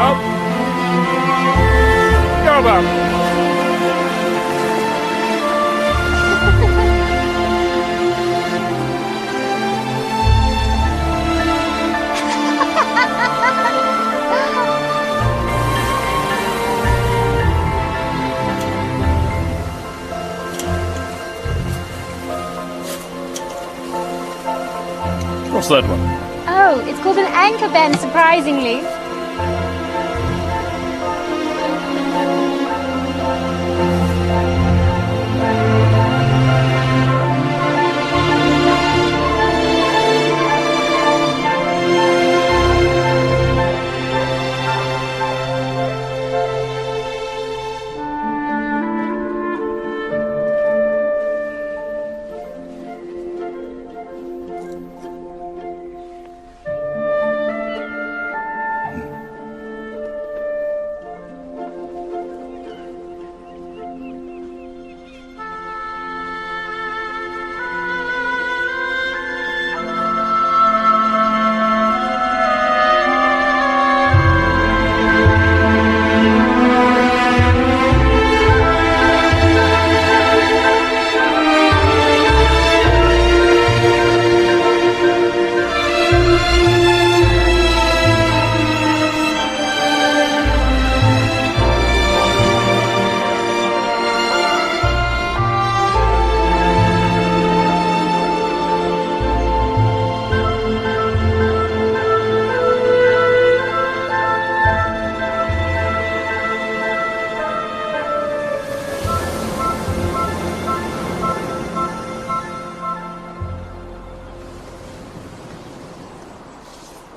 up. Go up. What's that one? Oh, it's called an anchor bend, surprisingly.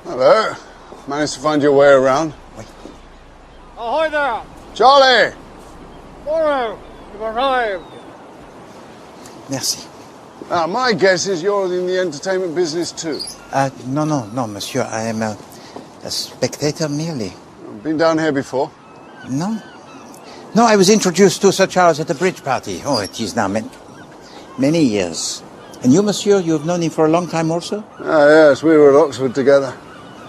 Hello. Managed to find your way around? Wait. Ahoy there! Charlie! Poirot, you've arrived. Merci. Now, my guess is you're in the entertainment business too. No, monsieur. I am a spectator merely. Been down here before? No. No, I was introduced to Sir Charles at a bridge party. Oh, it is now many years. And you, monsieur, you have known him for a long time also? Ah, yes, we were at Oxford together.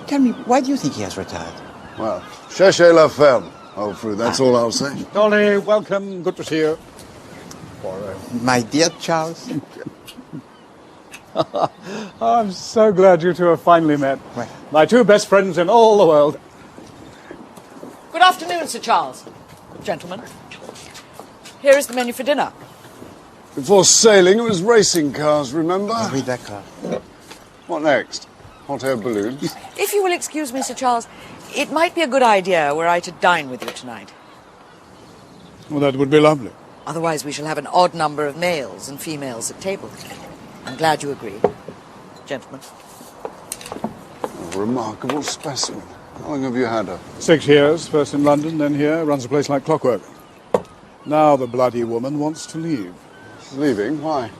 Tell me, why do you think he has retired? Well, cherchez la ferme, old fruit, that's all I'll say. Dolly, welcome. Good to see you. My dear Charles. I'm so glad you two have finally met. Right. My two best friends in all the world. Good afternoon, Sir Charles. Gentlemen. Here is the menu for dinner. Before sailing, it was racing cars, remember? Oui, d'accord. What next? Hot air balloons? If you will excuse me, Sir Charles, it might be a good idea were I to dine with you tonight. Well, that would be lovely. Otherwise, we shall have an odd number of males and females at table. I'm glad you agree. Gentlemen. A remarkable specimen. How long have you had her? 6 years, first in London, then here, runs a place like clockwork. Now the bloody woman wants to leave. Leaving? Why?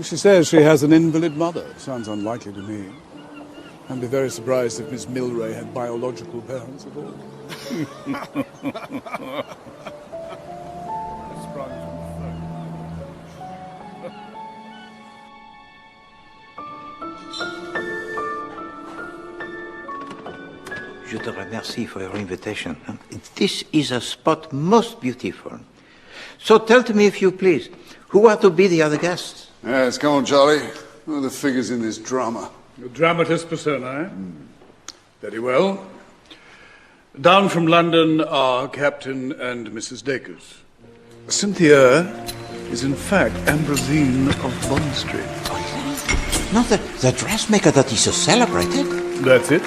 She says she has an invalid mother. Sounds unlikely to me. I'd be very surprised if Miss Milray had biological parents at all. Je te remercie for your invitation. This is a spot most beautiful. So tell to me, if you please, who are to be the other guests? Yes, come on, Charlie. Who are the figures in this drama? A dramatist persona, eh? Very well. Down from London are Captain and Mrs. Dacres. Cynthia is in fact Ambrosine of Bond Street. Not the dressmaker that is so celebrated. That's it.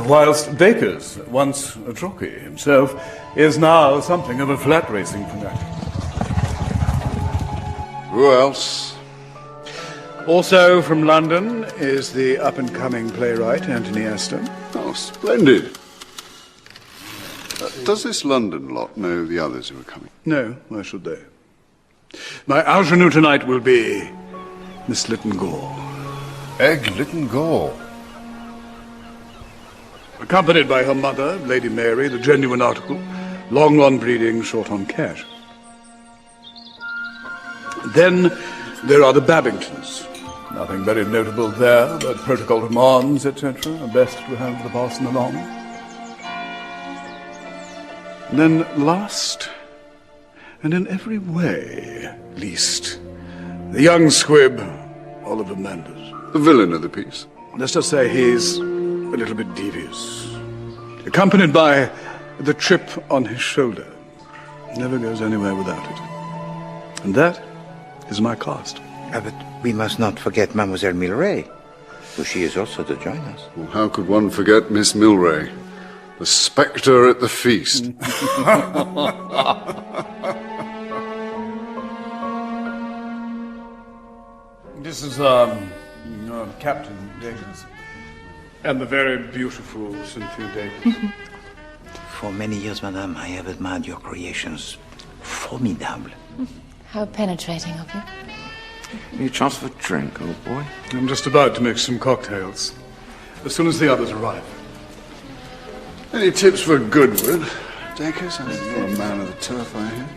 Whilst Dacres, once a jockey himself, is now something of a flat racing fanatic. Who else? Also from London is the up-and-coming playwright Anthony Aston. Oh, splendid. Does this London lot know the others who are coming? No, why should they? My ingenue tonight will be Miss Lytton Gore. Egg Lytton Gore. Accompanied by her mother, Lady Mary, the genuine article, long on breeding, short on cash. Then there are the Babingtons, Nothing very notable there, but protocol demands, etc. are best to have the parson along. And then last, and in every way least, the young squib, Oliver Manders. The villain of the piece. Let's just say he's a little bit devious. Accompanied by the chip on his shoulder. Never goes anywhere without it. And that is my cast. But we must not forget Mademoiselle Milray, for she is also to join us. Well, how could one forget Miss Milray? The spectre at the feast. This is, Captain Dacres. And the very beautiful Cynthia Dacres. For many years, madame, I have admired your creations. Formidable. How penetrating of you. Any chance of a drink, old boy? I'm just about to make some cocktails. As soon as the others arrive. Any tips for Goodwood? Dacres, I think you're a man of the turf, I hear.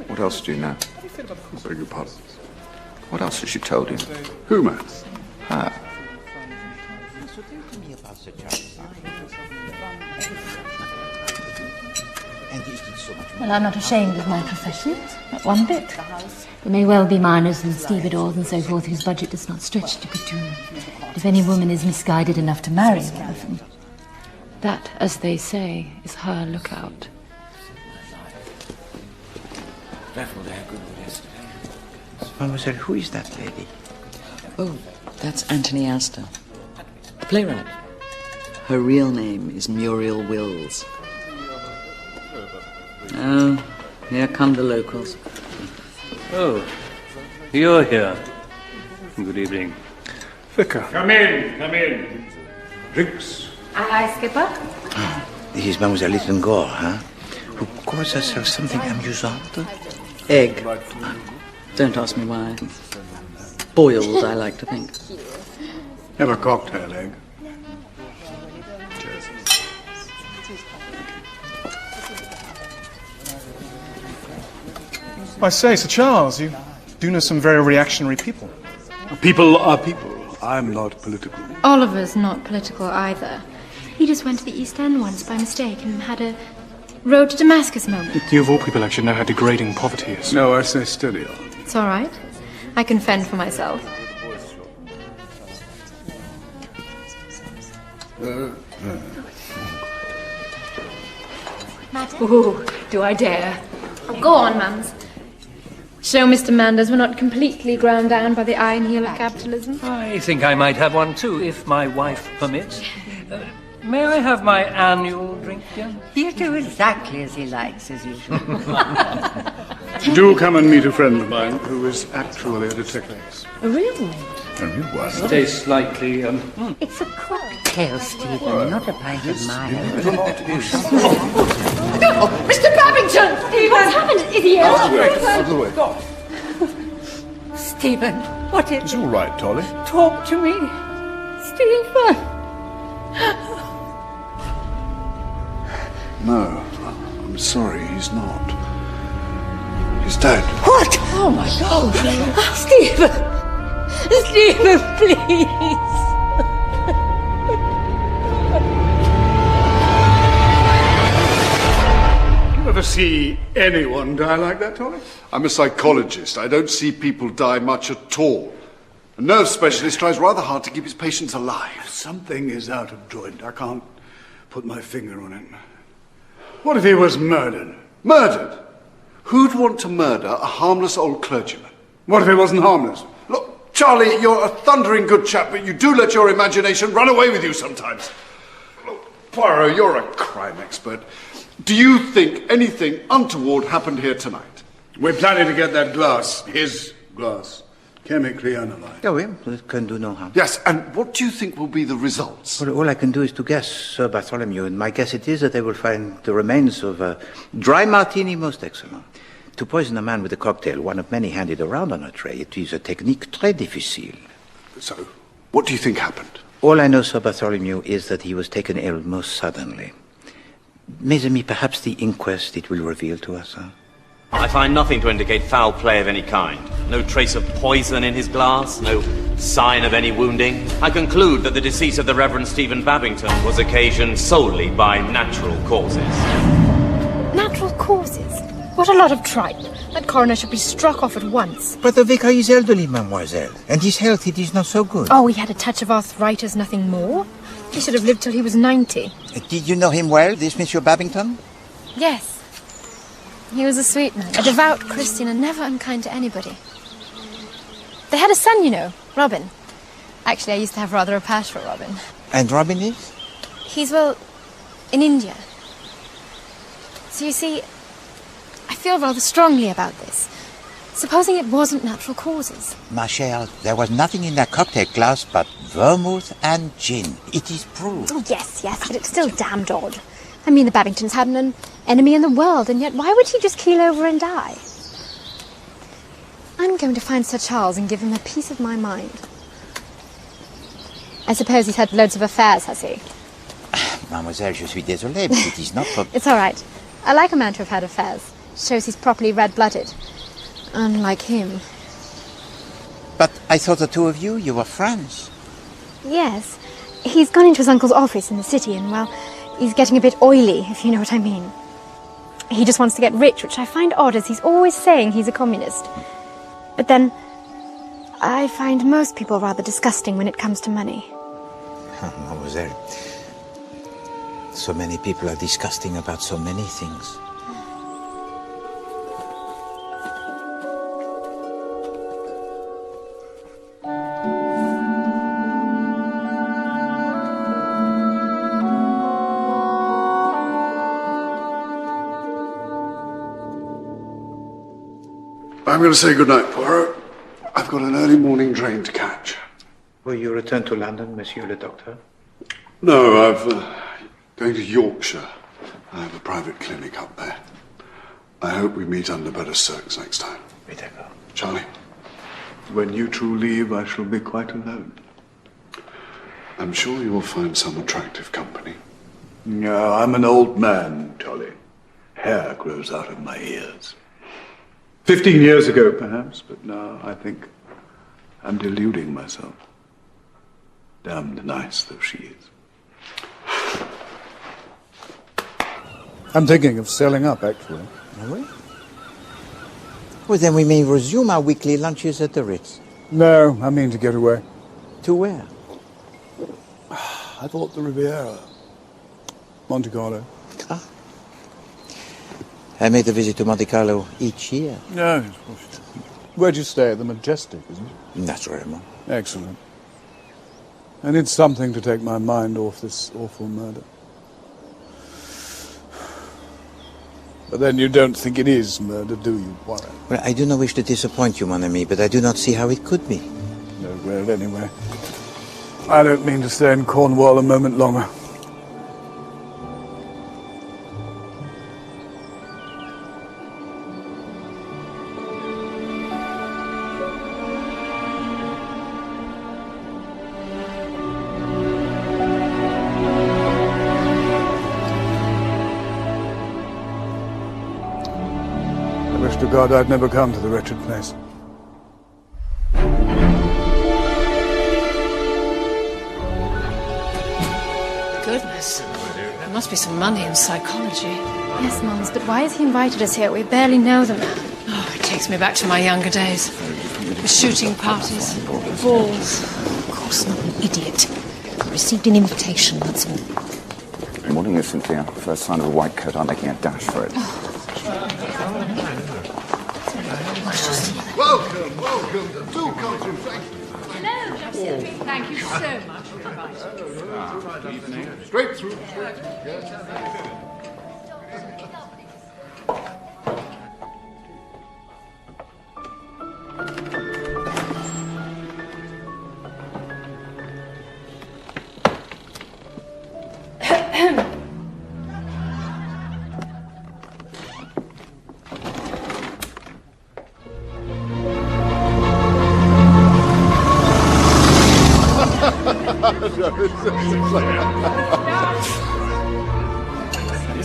What else do you know? I beg your pardon. What else has she told you? Who, man? Her. Well, I'm not ashamed of my profession, not one bit. There may well be miners and stevedores and so forth whose budget does not stretch to bitumen. But if any woman is misguided enough to marry one of them, that, as they say, is her lookout. Mademoiselle, who is that lady? Oh, that's Anthony Astor, the playwright. Her real name is Muriel Wills. Oh, here come the locals. Oh, you're here. Good evening. Vicar. Come in. Drinks. Aye, aye, Skipper. This is Mademoiselle Littengore, huh? Who calls herself something amusante? Egg. Don't ask me why. Boiled, I like to think. Have a cocktail, Egg. Cheers. I say, Sir Charles, you do know some very reactionary people. People are people. I'm not political. Oliver's not political either. He just went to the East End once by mistake and had a road to Damascus moment. You of all people actually know how degrading poverty is. No, I say steady on. It's all right. I can fend for myself. Ooh, do I dare? Oh, go on, Mums. Show Mr. Manders we're not completely ground down by the iron heel of capitalism. I think I might have one too, if my wife permits. May I have my annual drink, dear? He'll do exactly as he likes, as usual. Do come and meet a friend of mine who is actually a detective. A real one? A real one? Tastes slightly, It's a cocktail, Stephen, not a pint of mine. Oh, Mr. Babington! What's happened? Is he ill? Out of the way. Stephen, what is... It's all right, Tolly. Talk to me. Stephen. No, I'm sorry, he's not. He's dead. What? Oh, my God. Stephen. Stephen, please. Ever see anyone die like that, Tolly? I'm a psychologist. I don't see people die much at all. A nerve specialist tries rather hard to keep his patients alive. Something is out of joint. I can't put my finger on it. What if he was murdered? Murdered? Who'd want to murder a harmless old clergyman? What if he wasn't harmless? Look, Charlie, you're a thundering good chap, but you do let your imagination run away with you sometimes. Look, Poirot, you're a crime expert. Do you think anything untoward happened here tonight? We're planning to get that glass, his glass, chemically analyzed. Oh, well, it can do no harm. Yes, and what do you think will be the results? Well, all I can do is to guess, Sir Bartholomew, and my guess it is that they will find the remains of a dry martini most excellent. To poison a man with a cocktail, one of many handed around on a tray, it is a technique très difficile. So, what do you think happened? All I know, Sir Bartholomew, is that he was taken ill most suddenly. Mes amis, perhaps the inquest it will reveal to us, huh? I find nothing to indicate foul play of any kind. No trace of poison in his glass, no sign of any wounding. I conclude that the decease of the Reverend Stephen Babington was occasioned solely by natural causes. Natural causes? What a lot of tripe. That coroner should be struck off at once. But the vicar is elderly, mademoiselle, and his health, it is not so good. Oh, he had a touch of arthritis, nothing more. He should have lived till he was 90. Did you know him well, this Monsieur Babington? Yes. He was a sweet man, a devout Christian and never unkind to anybody. They had a son, you know, Robin. Actually, I used to have rather a patch for Robin. And Robin is? He's, well, in India. So you see, I feel rather strongly about this. Supposing it wasn't natural causes. Ma chère, there was nothing in that cocktail glass but vermouth and gin. It is proved. Oh, yes, but it's still damned odd. I mean, the Babingtons hadn't an enemy in the world, and yet why would he just keel over and die? I'm going to find Sir Charles and give him a piece of my mind. I suppose he's had loads of affairs, has he? Mademoiselle, je suis désolé, but it is not for... It's all right. I like a man to have had affairs. Shows he's properly red-blooded. Unlike him. But I thought the two of you were friends. Yes. He's gone into his uncle's office in the city and, well, he's getting a bit oily, if you know what I mean. He just wants to get rich, which I find odd, as he's always saying he's a communist. But then, I find most people rather disgusting when it comes to money. Mademoiselle, so many people are disgusting about so many things. I'm going to say goodnight, Poirot. I've got an early morning train to catch. Will you return to London, Monsieur le Docteur? No, going to Yorkshire. I have a private clinic up there. I hope we meet under better circs next time. Charlie? When you two leave, I shall be quite alone. I'm sure you will find some attractive company. No, I'm an old man, Charlie. Hair grows out of my ears. 15 years ago, perhaps, but now I think I'm deluding myself. Damned nice though she is. I'm thinking of selling up, actually. Are we? Well, then we may resume our weekly lunches at the Ritz. No, I mean to get away. To where? I thought the Riviera. Monte Carlo. Ah. I made a visit to Monte Carlo each year. No. Where'd you stay? The Majestic, isn't it? Naturally. Excellent. I need something to take my mind off this awful murder. But then you don't think it is murder, do you, Poirot? Well, I do not wish to disappoint you, mon ami, but I do not see how it could be. No, well, anyway. I don't mean to stay in Cornwall a moment longer. To God, I'd never come to the wretched place. Goodness. There must be some money in psychology. Yes, Mums, but why has he invited us here? We barely know the man. Oh, it takes me back to my younger days. The shooting parties, balls. Of course, not an idiot. Received an invitation, that's all. Good morning, Cynthia. First sign of a white coat, I'm making a dash for it. Welcome. Do come through. Thank you. Hello, thank you so much for inviting me. Straight through.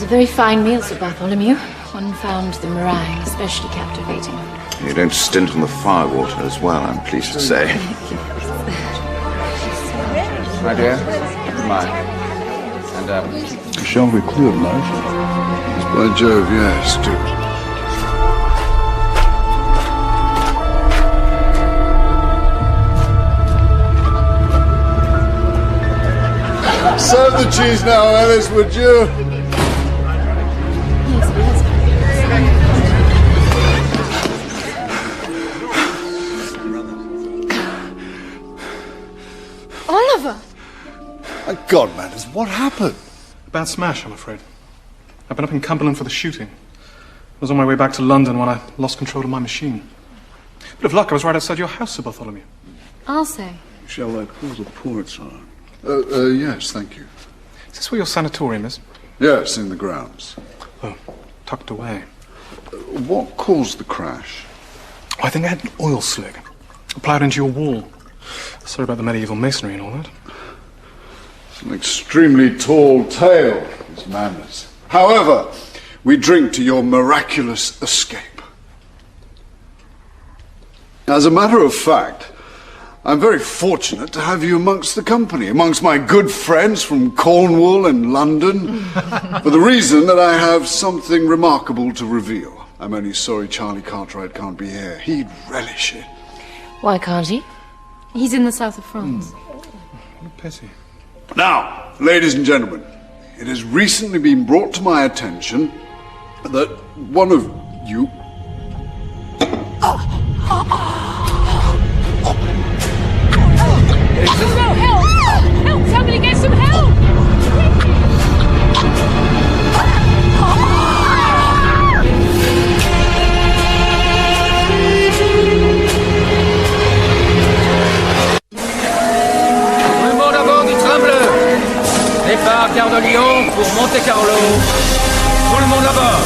was a very fine meal, Sir Bartholomew. One found the meringue especially captivating. You don't stint on the firewater as well, I'm pleased to say. My dear, mine. And, Shall we clear life? By Jove, yes, do. Serve the cheese now, Alice, would you? Oliver! My God, Manners, what happened? Bad smash, I'm afraid. I've been up in Cumberland for the shooting. I was on my way back to London when I lost control of my machine. Bit of luck, I was right outside your house, Sir Bartholomew. I'll say. Shall I call the ports on? Yes, thank you. Is this where your sanatorium is? Yes, in the grounds. Oh, tucked away. What caused the crash? I think I had an oil slick. Applied into your wall. Sorry about the medieval masonry and all that. It's an extremely tall tale, Miss Manners. However, we drink to your miraculous escape. As a matter of fact, I'm very fortunate to have you amongst the company, amongst my good friends from Cornwall and London, for the reason that I have something remarkable to reveal. I'm only sorry Charlie Cartwright can't be here. He'd relish it. Why can't he? He's in the south of France. What a pity. Now, ladies and gentlemen, it has recently been brought to my attention that one of you... No, help! Help! Somebody get some help! Tout le monde à bord du train bleu. Départ Gare de Lyon pour Monte-Carlo. Tout le monde à bord.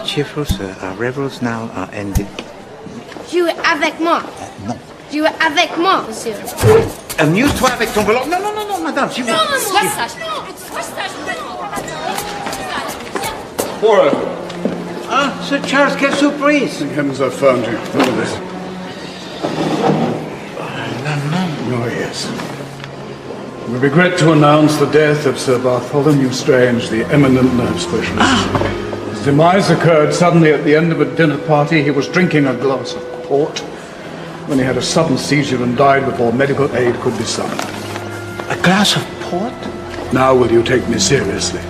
Cheerful, sir. Our revels now are ended. Jouez avec moi. Non. Jouez avec moi, monsieur. Amuse-toi avec ton volant. Non, non, non, non, madame, si vous... Non, non, Sois sage. Sois sage. Poirot. Ah, Sir Charles, quelle surprise! Thank heavens I found you. Look at this. Oh, yes. We regret to announce the death of Sir Bartholomew Strange, the eminent nerve specialist. His demise occurred suddenly at the end of a dinner party. He was drinking a glass of port when he had a sudden seizure and died before medical aid could be summoned. A glass of port? Now will you take me seriously?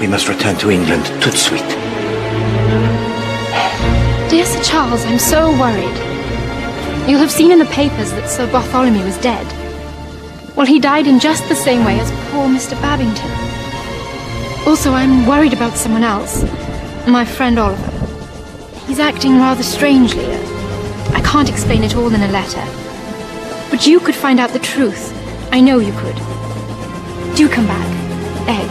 We must return to England tout de suite. Dear Sir Charles, I'm so worried. You'll have seen in the papers that Sir Bartholomew is dead. Well, he died in just the same way as poor Mr. Babington. Also, I'm worried about someone else. My friend Oliver. He's acting rather strangely. I can't explain it all in a letter. But you could find out the truth. I know you could. Do come back. Egg.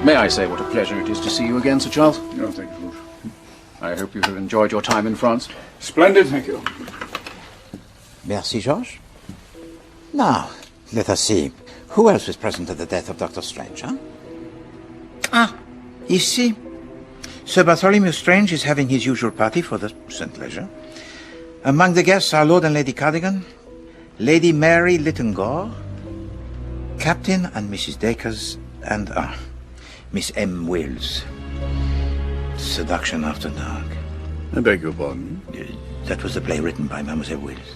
May I say what a pleasure it is to see you again, Sir Charles? No, thank you. I hope you have enjoyed your time in France. Splendid, thank you. Merci, George. Now, let us see. Who else was present at the death of Dr. Strange, huh? Ah, ici. Sir Bartholomew Strange is having his usual party for the St. Leger. Among the guests are Lord and Lady Cardigan, Lady Mary Littengore, Captain and Mrs. Dacres, and, Miss M. Wills. Seduction After Dark. I beg your pardon? That was the play written by Mademoiselle Wills.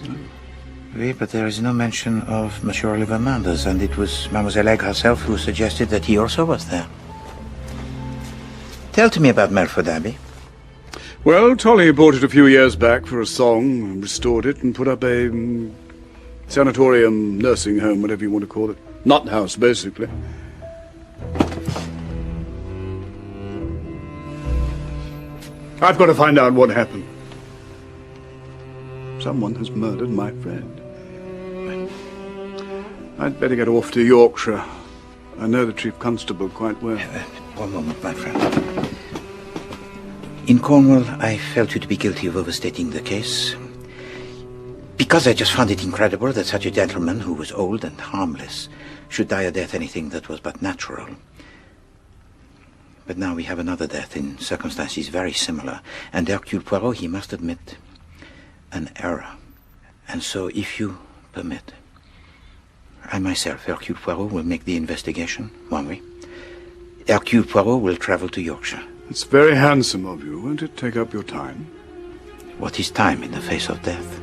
Oui, but there is no mention of Monsieur Oliver Manders, and it was Mademoiselle Egg herself who suggested that he also was there. Tell to me about Melford Abbey. Well, Tolly bought it a few years back for a song, restored it, and put up a sanatorium, nursing home, whatever you want to call it. Nut house, basically. I've got to find out what happened. Someone has murdered my friend. I'd better get off to Yorkshire. I know the Chief Constable quite well. One moment, my friend. In Cornwall, I felt you to be guilty of overstating the case. Because I just found it incredible that such a gentleman, who was old and harmless, should die a death anything that was but natural. But now we have another death in circumstances very similar, and Hercule Poirot, he must admit an error. And so, if you permit, I myself, Hercule Poirot, will make the investigation, won't we? Hercule Poirot will travel to Yorkshire. It's very handsome of you. Won't it take up your time? What is time in the face of death?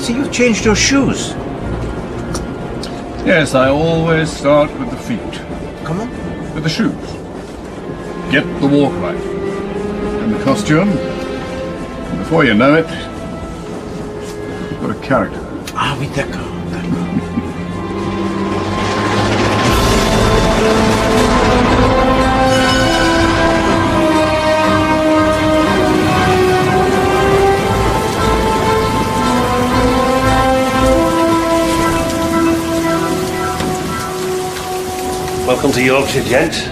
See, you've changed your shoes. Yes, I always start with the feet. Come on. With the shoes. Get the walk right. And the costume. And before you know it, you've got a character. Ah, oui, d'accord. Welcome to Yorkshire, gents.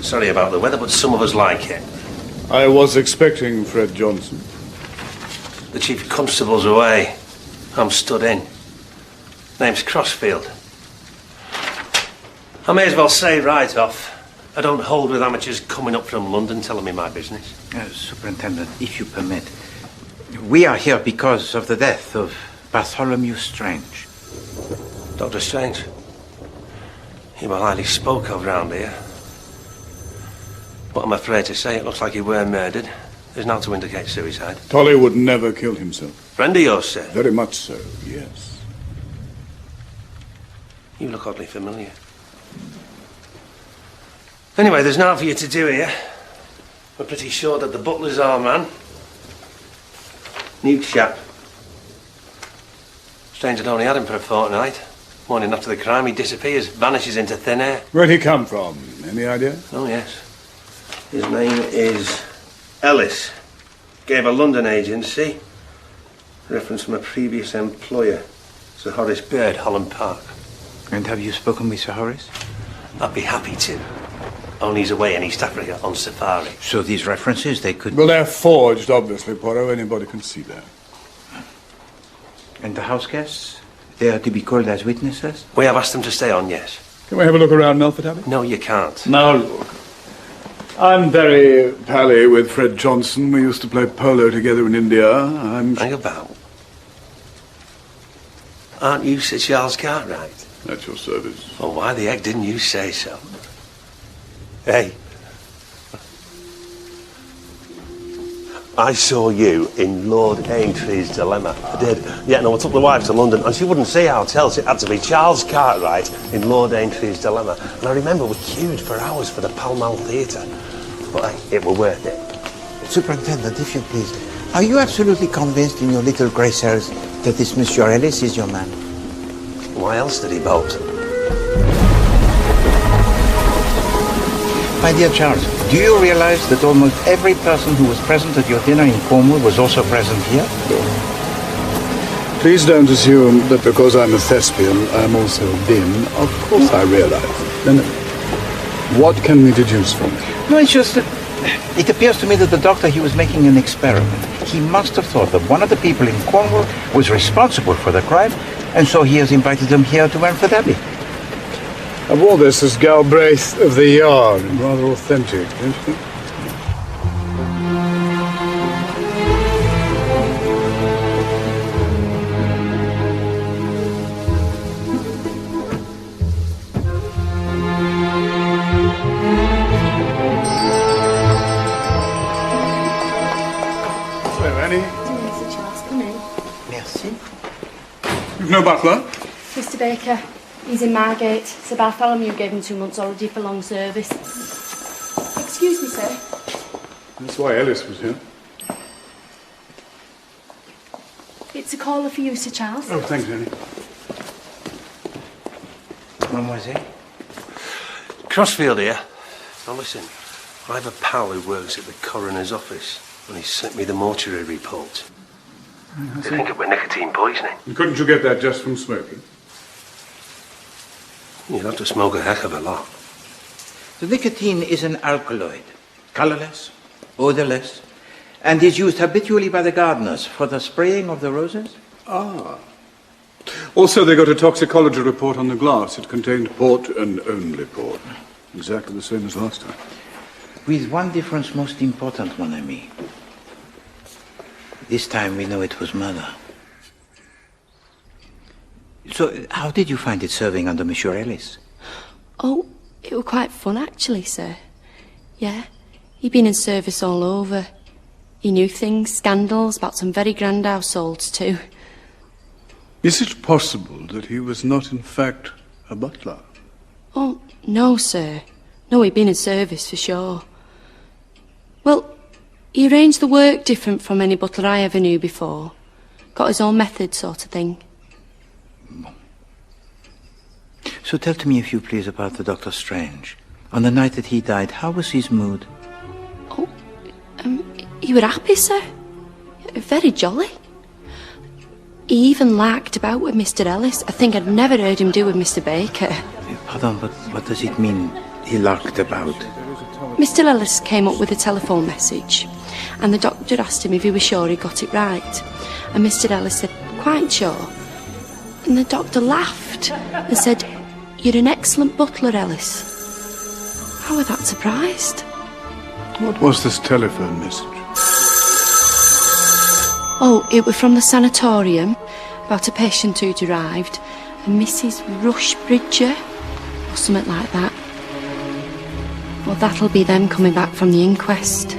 Sorry about the weather, but some of us like it. I was expecting Fred Johnson. The Chief Constable's away. I'm stood in. Name's Crossfield. I may as well say right off, I don't hold with amateurs coming up from London telling me my business. Superintendent, if you permit, we are here because of the death of Bartholomew Strange. Dr. Strange? He was highly spoke of round here. But I'm afraid to say it looks like he were murdered. There's nothing to indicate suicide. Tolly would never kill himself. Friend of yours, sir? Very much so, yes. You look oddly familiar. Anyway, there's nothing for you to do here. We're pretty sure that the butler's our man. New chap. Strange had only had him for a fortnight. Morning after the crime, he disappears, vanishes into thin air. Where'd he come from? Any idea? Oh, yes. His name is Ellis. Gave a London agency. Reference from a previous employer. Sir Horace Bird, Holland Park. And have you spoken with Sir Horace? I'd be happy to. Only he's away in East Africa on safari. So these references, they could... Well, they're forged, obviously, Poirot. Anybody can see that. And the house guests? They are to be called as witnesses? We have asked them to stay on, yes. Can we have a look around Melford Abbey? No, you can't. Now, look. I'm very pally with Fred Johnson. We used to play polo together in India. Hang about. Aren't you Sir Charles Cartwright? At your service. Well, why the heck didn't you say so? Hey. I saw you in Lord Aintrey's Dilemma. I did. Yeah, no, I took the wife to London and she wouldn't see how else. It had to be Charles Cartwright in Lord Aintrey's Dilemma. And I remember we queued for hours for the Pall Mall Theatre. But hey, it were worth it. Superintendent, if you please, are you absolutely convinced in your little grey cells that this Monsieur Ellis is your man? Why else did he bolt? My dear Charles, do you realize that almost every person who was present at your dinner in Cornwall was also present here? Please don't assume that because I'm a thespian, I'm also dim. Of course I realize. Then what can we deduce from it? No, it's just that it appears to me that the doctor, he was making an experiment. He must have thought that one of the people in Cornwall was responsible for the crime, and so he has invited them here to Melford Abbey. I wore this as Galbraith of the Yard, rather authentic, don't you think? no butler? Mr. Baker, he's in Margate. Sir Bartholomew gave him 2 months holiday for long service. Excuse me, sir. That's why Ellis was here. It's a caller for you, Sir Charles. Oh, thanks, Annie. Mademoiselle? Crossfield here. Now listen, I have a pal who works at the coroner's office, and he sent me the mortuary report. They think it was nicotine poisoning. And couldn't you get that just from smoking? You'd have to smoke a heck of a lot. The nicotine is an alkaloid, colorless, odorless, and is used habitually by the gardeners for the spraying of the roses. Ah. Also, they got a toxicology report on the glass. It contained port and only port. Exactly the same as last time. With one difference most important, mon ami. This time we know it was murder. So, how did you find it serving under Monsieur Ellis? Oh, it was quite fun, actually, sir. Yeah, he'd been in service all over. He knew things, scandals about some very grand households, too. Is it possible that he was not, in fact, a butler? Oh, no, sir. No, he'd been in service, for sure. Well, he arranged the work different from any butler I ever knew before. Got his own method, sort of thing. So tell to me, if you please, about the Dr. Strange. On the night that he died, how was his mood? Oh, he were happy, sir. Very jolly. He even larked about with Mr. Ellis. I think I'd never heard him do with Mr. Baker. Pardon, but what does it mean, he larked about? Mr. Ellis came up with a telephone message, and the doctor asked him if he was sure he got it right. And Mr. Ellis said, quite sure. And the doctor laughed and said, "You're an excellent butler, Ellis." How were that surprised? What was this telephone message? Oh, it was from the sanatorium, about a patient who'd arrived, a Mrs. Rushbridger, or something like that. Well, that'll be them coming back from the inquest.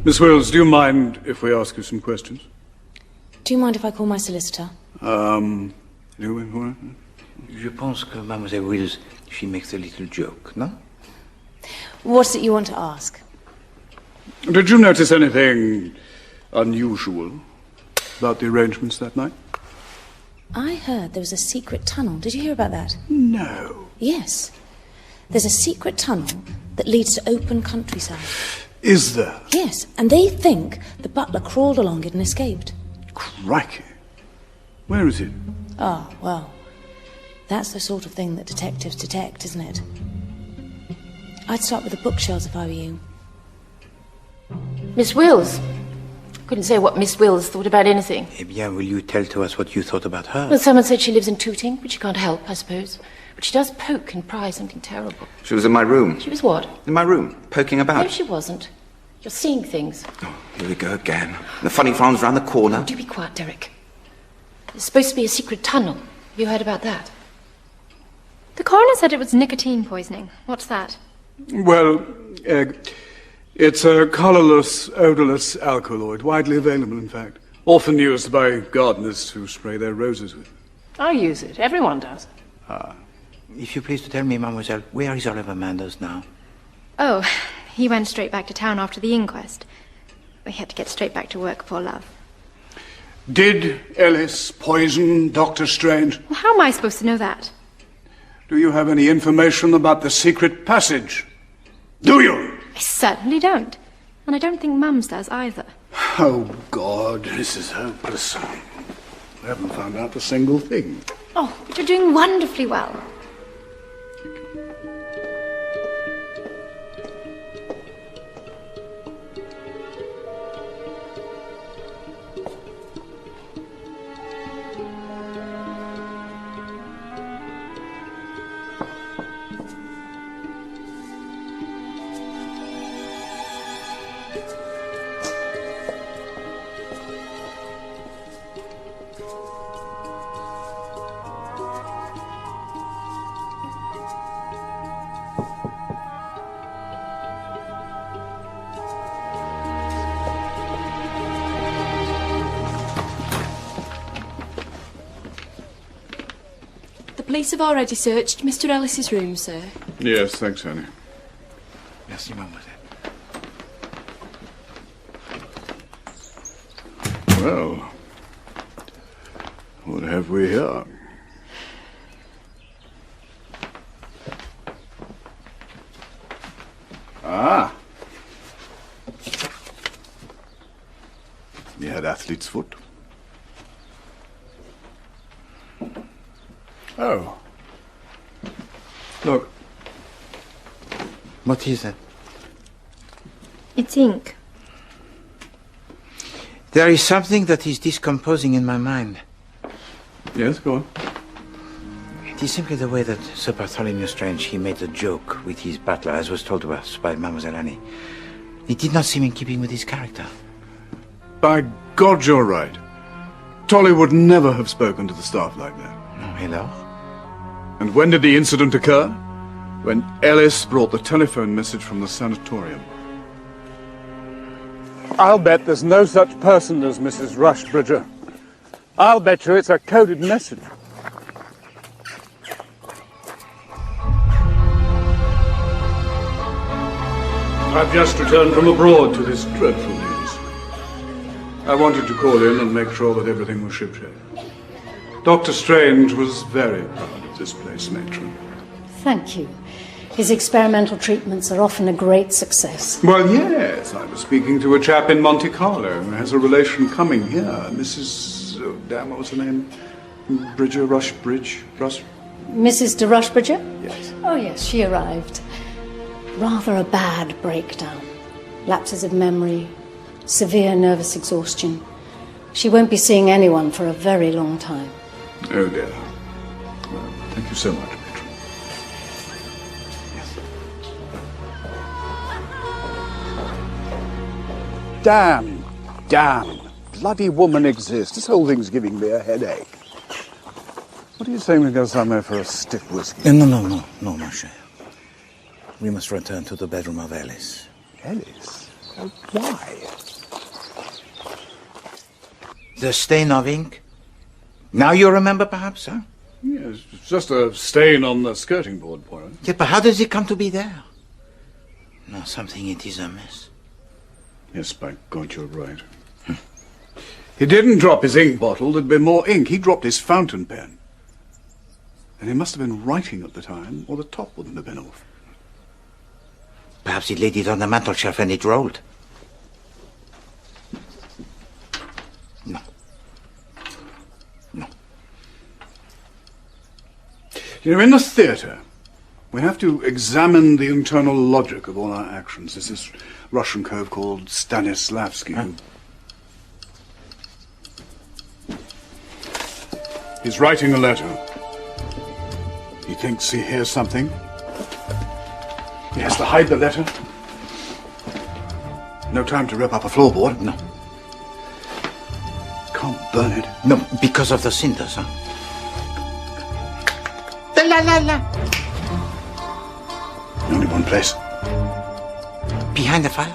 Miss Wills, do you mind if we ask you some questions? Do you mind if I call my solicitor? Je pense que Mademoiselle Wills, she makes a little joke, no? What's it you want to ask? Did you notice anything unusual about the arrangements that night? I heard there was a secret tunnel. Did you hear about that? No. Yes. There's a secret tunnel that leads to open countryside. Is there? Yes, and they think the butler crawled along it and escaped. Crikey. Where is it? Ah, well, that's the sort of thing that detectives detect, isn't it? I'd start with the bookshelves if I were you. Miss Wills. Couldn't say what Miss Wills thought about anything. Eh bien, will you tell to us what you thought about her? Well, someone said she lives in Tooting, which you can't help, I suppose. But she does poke and pry something terrible. She was in my room. She was what? In my room, poking about. No, she wasn't. You're seeing things. Oh, here we go again. The funny farm's round the corner. Do be quiet, Derek. There's supposed to be a secret tunnel. Have you heard about that? The coroner said it was nicotine poisoning. What's that? Well, it's a colourless, odourless alkaloid, widely available, in fact. Often used by gardeners to spray their roses with. I use it. Everyone does. Ah. If you please to tell me, Mademoiselle, where is Oliver Manders now? Oh, he went straight back to town after the inquest. We had to get straight back to work, poor love. Did Ellis poison Dr. Strange? Well, how am I supposed to know that? Do you have any information about the secret passage? Do you? I certainly don't. And I don't think Mum's does either. Oh, God, this is hopeless. We haven't found out a single thing. Oh, but you're doing wonderfully well. police have already searched Mr. Ellis's room, sir. Yes, thanks, Annie. Merci, mademoiselle. Well, what have we here? Ah. He had athlete's foot. Oh. Look. What is that? It's ink. There is something that is decomposing in my mind. Yes, go on. It is simply the way that Sir Bartholomew Strange, he made a joke with his butler, as was told to us by Mademoiselle Annie. It did not seem in keeping with his character. By God, you're right. Tolly would never have spoken to the staff like that. Oh, hello? And when did the incident occur? When Ellis brought the telephone message from the sanatorium. I'll bet there's no such person as Mrs. Rushbridger. I'll bet you it's a coded message. I've just returned from abroad to this dreadful news. I wanted to call in and make sure that everything was shipshape. Dr. Strange was very proud of this place, matron. Thank you. His experimental treatments are often a great success. Well, yes. I was speaking to a chap in Monte Carlo who has a relation coming here. Mrs. Oh, damn, what was her name? Rushbridge? Mrs. de Rushbridger? Yes. Oh, yes, she arrived. Rather a bad breakdown. Lapses of memory, severe nervous exhaustion. She won't be seeing anyone for a very long time. Oh, dear. Well, thank you so much, matron. Damn. Bloody woman exists. This whole thing's giving me a headache. What are you saying we go somewhere for a stiff whiskey? No, mon cher. We must return to the bedroom of Ellis. Ellis? Why? The stain of ink? Now you remember, perhaps, huh? Yes, it's just a stain on the skirting board, Poirot. Yeah, but how does it come to be there? No, something it is amiss. Yes, by God, you're right. He didn't drop his ink bottle, there'd be more ink. He dropped his fountain pen. And he must have been writing at the time, or the top wouldn't have been off. Perhaps he laid it on the mantelshelf and it rolled. No. You know, in the theatre, we have to examine the internal logic of all our actions. There's this Russian cove called Stanislavski. Huh? He's writing a letter. He thinks he hears something. He has to hide the letter. No time to rip up a floorboard. No. Can't burn it. No, because of the cinders, huh? La. Only one place. Behind the fire?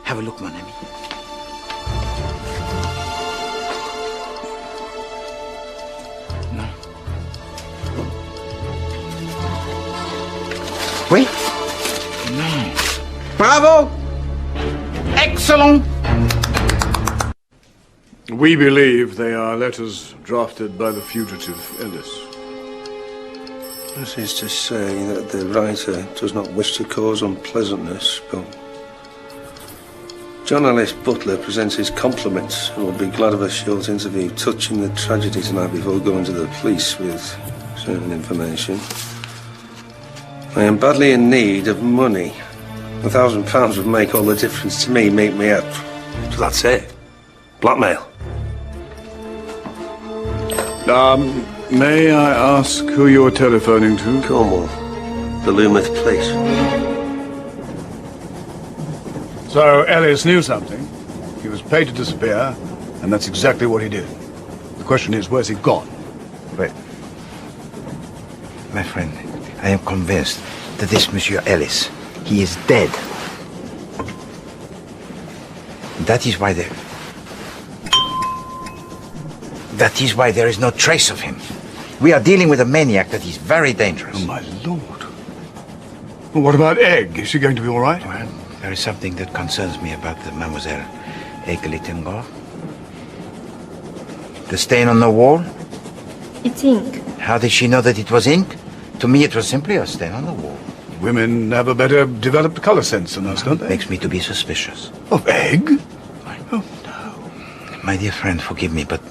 Have a look, mon ami. No. Wait. No. Bravo! Excellent! We believe they are letters drafted by the fugitive Ellis. This is to say that the writer does not wish to cause unpleasantness, but John Ellis Butler presents his compliments and will be glad of a short interview touching the tragedy tonight before going to the police with certain information. I am badly in need of money. £1,000 would make all the difference to me, meet me up. So that's it. Blackmail. May I ask who you're telephoning to? Cornwall. The Loomuth Police. So Ellis knew something. He was paid to disappear, and that's exactly what he did. The question is, where's he gone? Wait. My friend, I am convinced that this Monsieur Ellis, he is dead. That is why there is no trace of him. We are dealing with a maniac that is very dangerous. Oh, my lord. Well, what about Egg? Is she going to be all right? Well, there is something that concerns me about the Mademoiselle Egg Littengor. The stain on the wall? It's ink. How did she know that it was ink? To me, it was simply a stain on the wall. Women have a better developed colour sense than us, don't they? Makes me to be suspicious. Of Egg? Oh, no. My dear friend, forgive me, but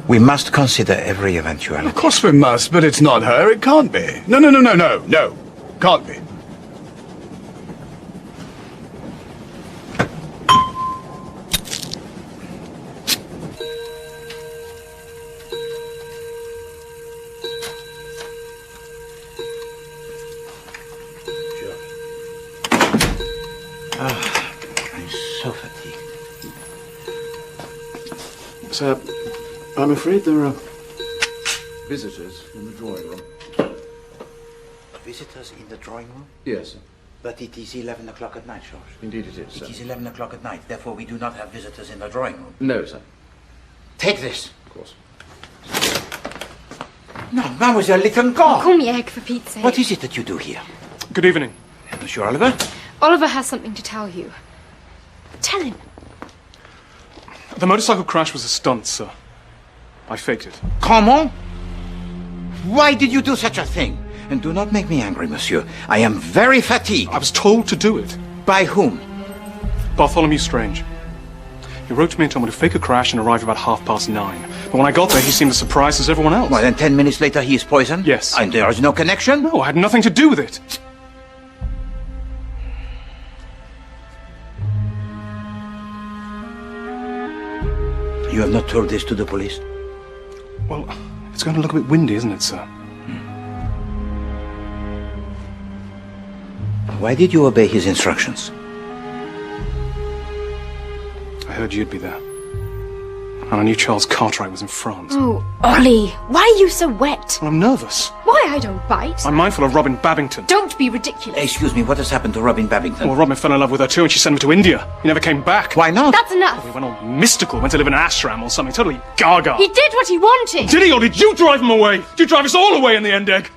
we must consider every eventuality. Of course we must, but it's not her. It can't be. No. Can't be. I'm so fatigued. Sir, I'm afraid there are visitors in the drawing room. Visitors in the drawing room? Yes, sir. But it is 11 o'clock at night, George. Indeed it is, sir. It is 11 o'clock at night, therefore we do not have visitors in the drawing room. No, sir. Take this. Of course. No, Mademoiselle Littengor. Call me Egg, for Pete's sake. What is it that you do here? Good evening. Monsieur Oliver? Oliver has something to tell you. Tell him. The motorcycle crash was a stunt, sir. I faked it. Comment? Why did you do such a thing? And do not make me angry, monsieur. I am very fatigued. I was told to do it. By whom? Bartholomew Strange. He wrote to me and told me to fake a crash and arrive about 9:30. But when I got there, he seemed as surprised as everyone else. Well, then 10 minutes later he is poisoned? Yes. And there is no connection? No, I had nothing to do with it. You have not told this to the police? Well, it's going to look a bit windy, isn't it, sir? Why did you obey his instructions? I heard you'd be there. And I knew Charles Cartwright was in France. Oh, Ollie, why are you so wet? Well, I'm nervous. Why I don't bite? I'm mindful of Robin Babington. Don't be ridiculous. Excuse me, what has happened to Robin Babington? Well, Robin fell in love with her too, and she sent him to India. He never came back. Why not? That's enough. He went all mystical, went to live in an ashram or something, totally gaga. He did what he wanted. Did he, or did you drive him away? Did you drive us all away in the end, Egg?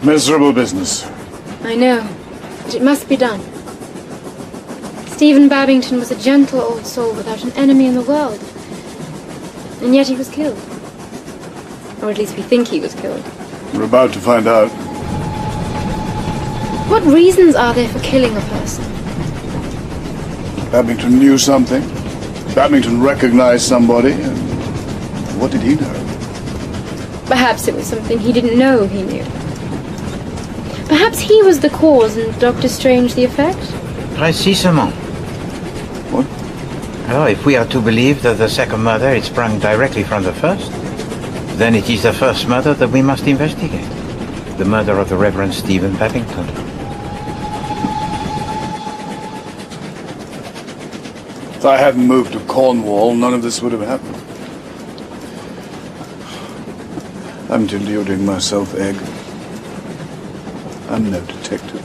Miserable business. I know, but it must be done. Stephen Babington was a gentle old soul without an enemy in the world. And yet he was killed. Or at least we think he was killed. We're about to find out. What reasons are there for killing a person? Babington knew something. Babington recognized somebody. And what did he know? Perhaps it was something he didn't know he knew. Perhaps he was the cause and Dr. Strange the effect? Précisément. What? Alors, if we are to believe that the second murder is sprung directly from the first, then it is the first murder that we must investigate. The murder of the Reverend Stephen Babington. If I hadn't moved to Cornwall, none of this would have happened. I'm deluding myself, Egg. I'm no detective.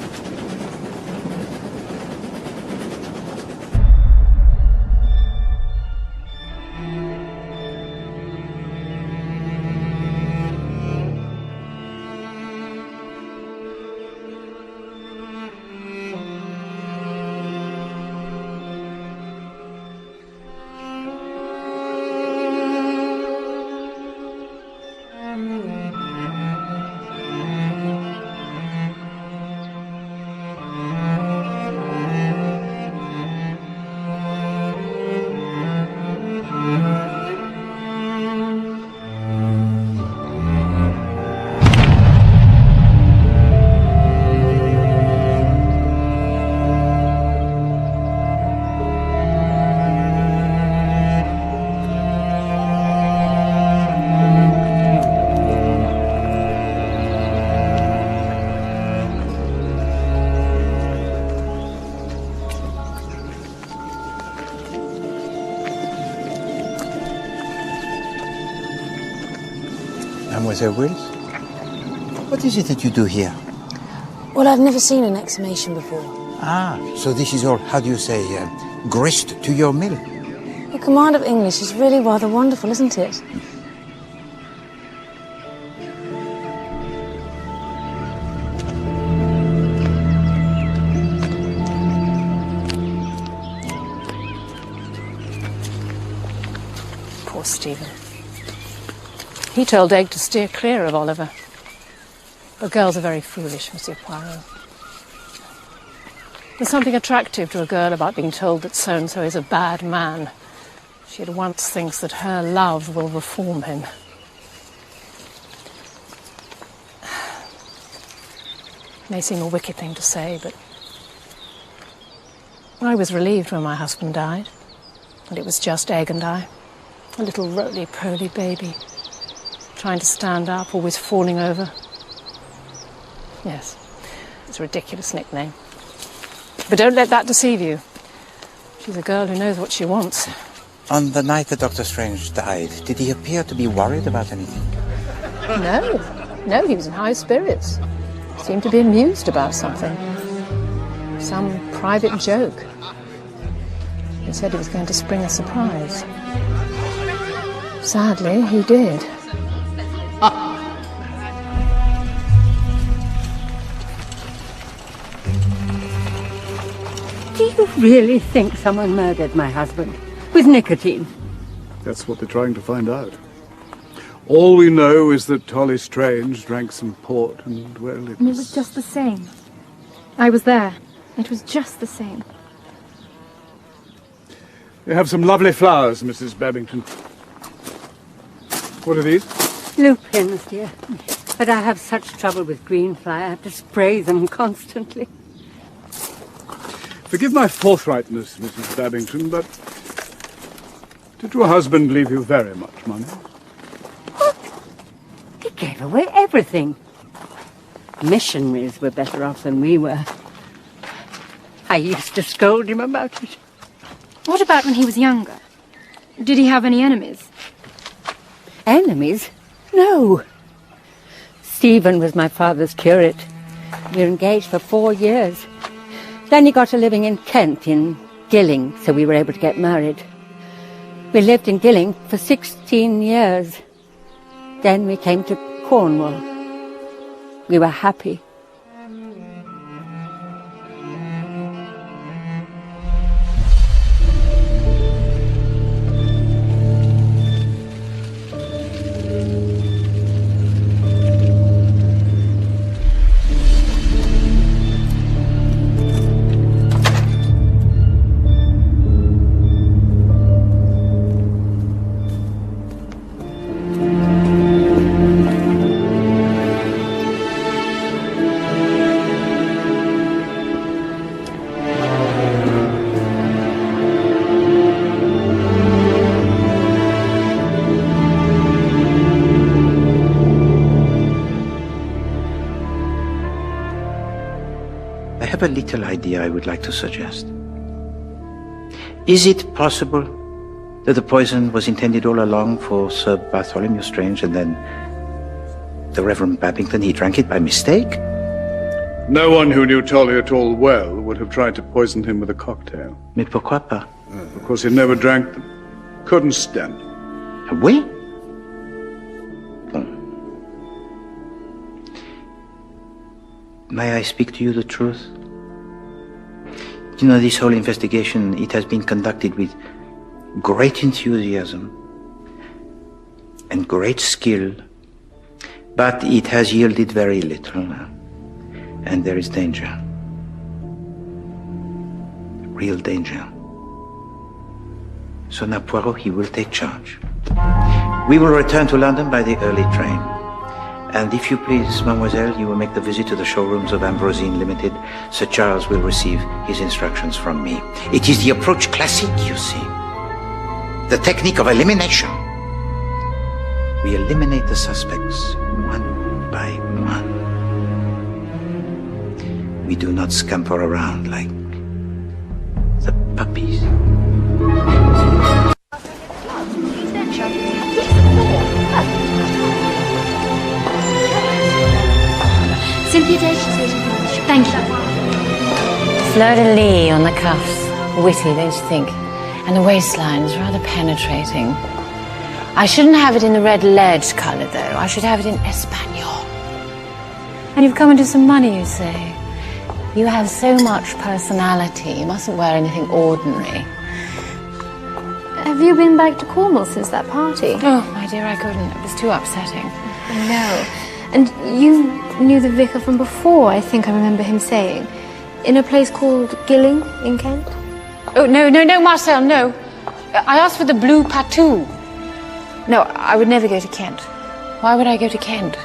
Mademoiselle Wills. What is it that you do here? Well, I've never seen an exhumation before. Ah, so this is all, how do you say, grist to your mill? Your command of English is really rather wonderful, isn't it? Poor Stephen. He told Egg to steer clear of Oliver. But girls are very foolish, Monsieur Poirot. There's something attractive to a girl about being told that so-and-so is a bad man. She at once thinks that her love will reform him. May seem a wicked thing to say, but I was relieved when my husband died, and it was just Egg and I, a little roly-poly baby, trying to stand up, always falling over. Yes, it's a ridiculous nickname. But don't let that deceive you. She's a girl who knows what she wants. On the night that Dr. Strange died, did he appear to be worried about anything? No, he was in high spirits. Seemed to be amused about something. Some private joke. He said he was going to spring a surprise. Sadly, he did. Do you really think someone murdered my husband with nicotine? That's what they're trying to find out. All we know is that Tolly Strange drank some port and, well, And it was just the same. I was there. It was just the same. You have some lovely flowers, Mrs. Babington. What are these? Lupins, dear. But I have such trouble with greenfly, I have to spray them constantly. Forgive my forthrightness, Mrs. Babington, but did your husband leave you very much money? He gave away everything. Missionaries were better off than we were. I used to scold him about it. What about when he was younger? Did he have any enemies? Enemies? No. Stephen was my father's curate. We were engaged for 4 years. Then he got a living in Kent, in Gilling, so we were able to get married. We lived in Gilling for 16 years. Then we came to Cornwall. We were happy. A little idea I would like to suggest. Is it possible that the poison was intended all along for Sir Bartholomew Strange and then the Reverend Babington, he drank it by mistake? No one who knew Tolly at all well would have tried to poison him with a cocktail. Mais pourquoi pas? Because he never drank them. Couldn't stand them. Oui? Bon. May I speak to you the truth? You know, this whole investigation, it has been conducted with great enthusiasm and great skill, but it has yielded very little, and there is danger. Real danger. So now Poirot, he will take charge. We will return to London by the early train. And if you please, mademoiselle, you will make the visit to the showrooms of Ambrosine Limited. Sir Charles will receive his instructions from me. It is the approach classique, you see. The technique of elimination. We eliminate the suspects one by one. We do not scamper around like the puppies. Cynthia Davis. Thank you. Fleur-de-lis on the cuffs. Witty, don't you think? And the waistline is rather penetrating. I shouldn't have it in the red lead colour, though. I should have it in Espanol. And you've come into some money, you say? You have so much personality. You mustn't wear anything ordinary. Have you been back to Cornwall since that party? Oh, my dear, I couldn't. It was too upsetting. No. And you knew the vicar from before, I think I remember him saying. In a place called Gilling in Kent? Oh, no, Marcel, no. I asked for the blue patou. No, I would never go to Kent. Why would I go to Kent?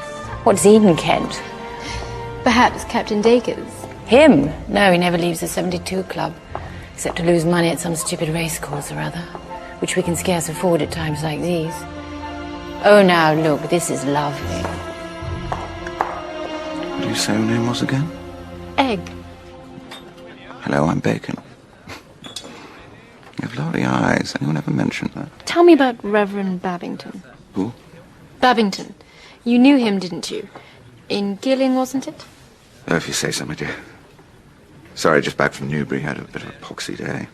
What's in Kent? Perhaps Captain Dacres. Him? No, he never leaves the 72 Club. Except to lose money at some stupid race course or other, which we can scarce afford at times like these. Oh, now, look, this is lovely. What did you say your name was again? Egg. Hello, I'm Bacon. You have lovely eyes. Anyone ever mentioned that? Tell me about Reverend Babington. Who? Babington. You knew him, didn't you? In Gilling, wasn't it? Oh, if you say so, my dear. Sorry, just back from Newbury. Had a bit of a poxy day.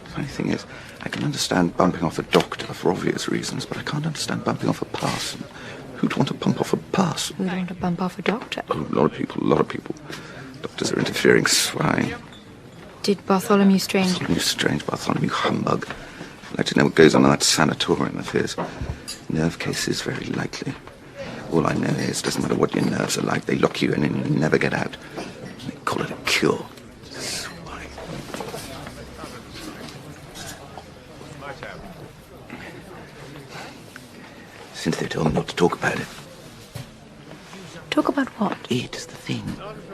Funny thing is, I can understand bumping off a doctor for obvious reasons, but I can't understand bumping off a parson. Who'd want to bump off a parson? Who'd want to bump off a doctor? Oh, a lot of people. Doctors are interfering swine. Did Bartholomew Strange... Bartholomew humbug. I'd like to know what goes on in that sanatorium of his. Nerve cases, very likely. All I know is, doesn't matter what your nerves are like, they lock you in and you never get out. They call it a cure. Swine. Cynthia told me not to talk about it. Talk about what? It, the thing.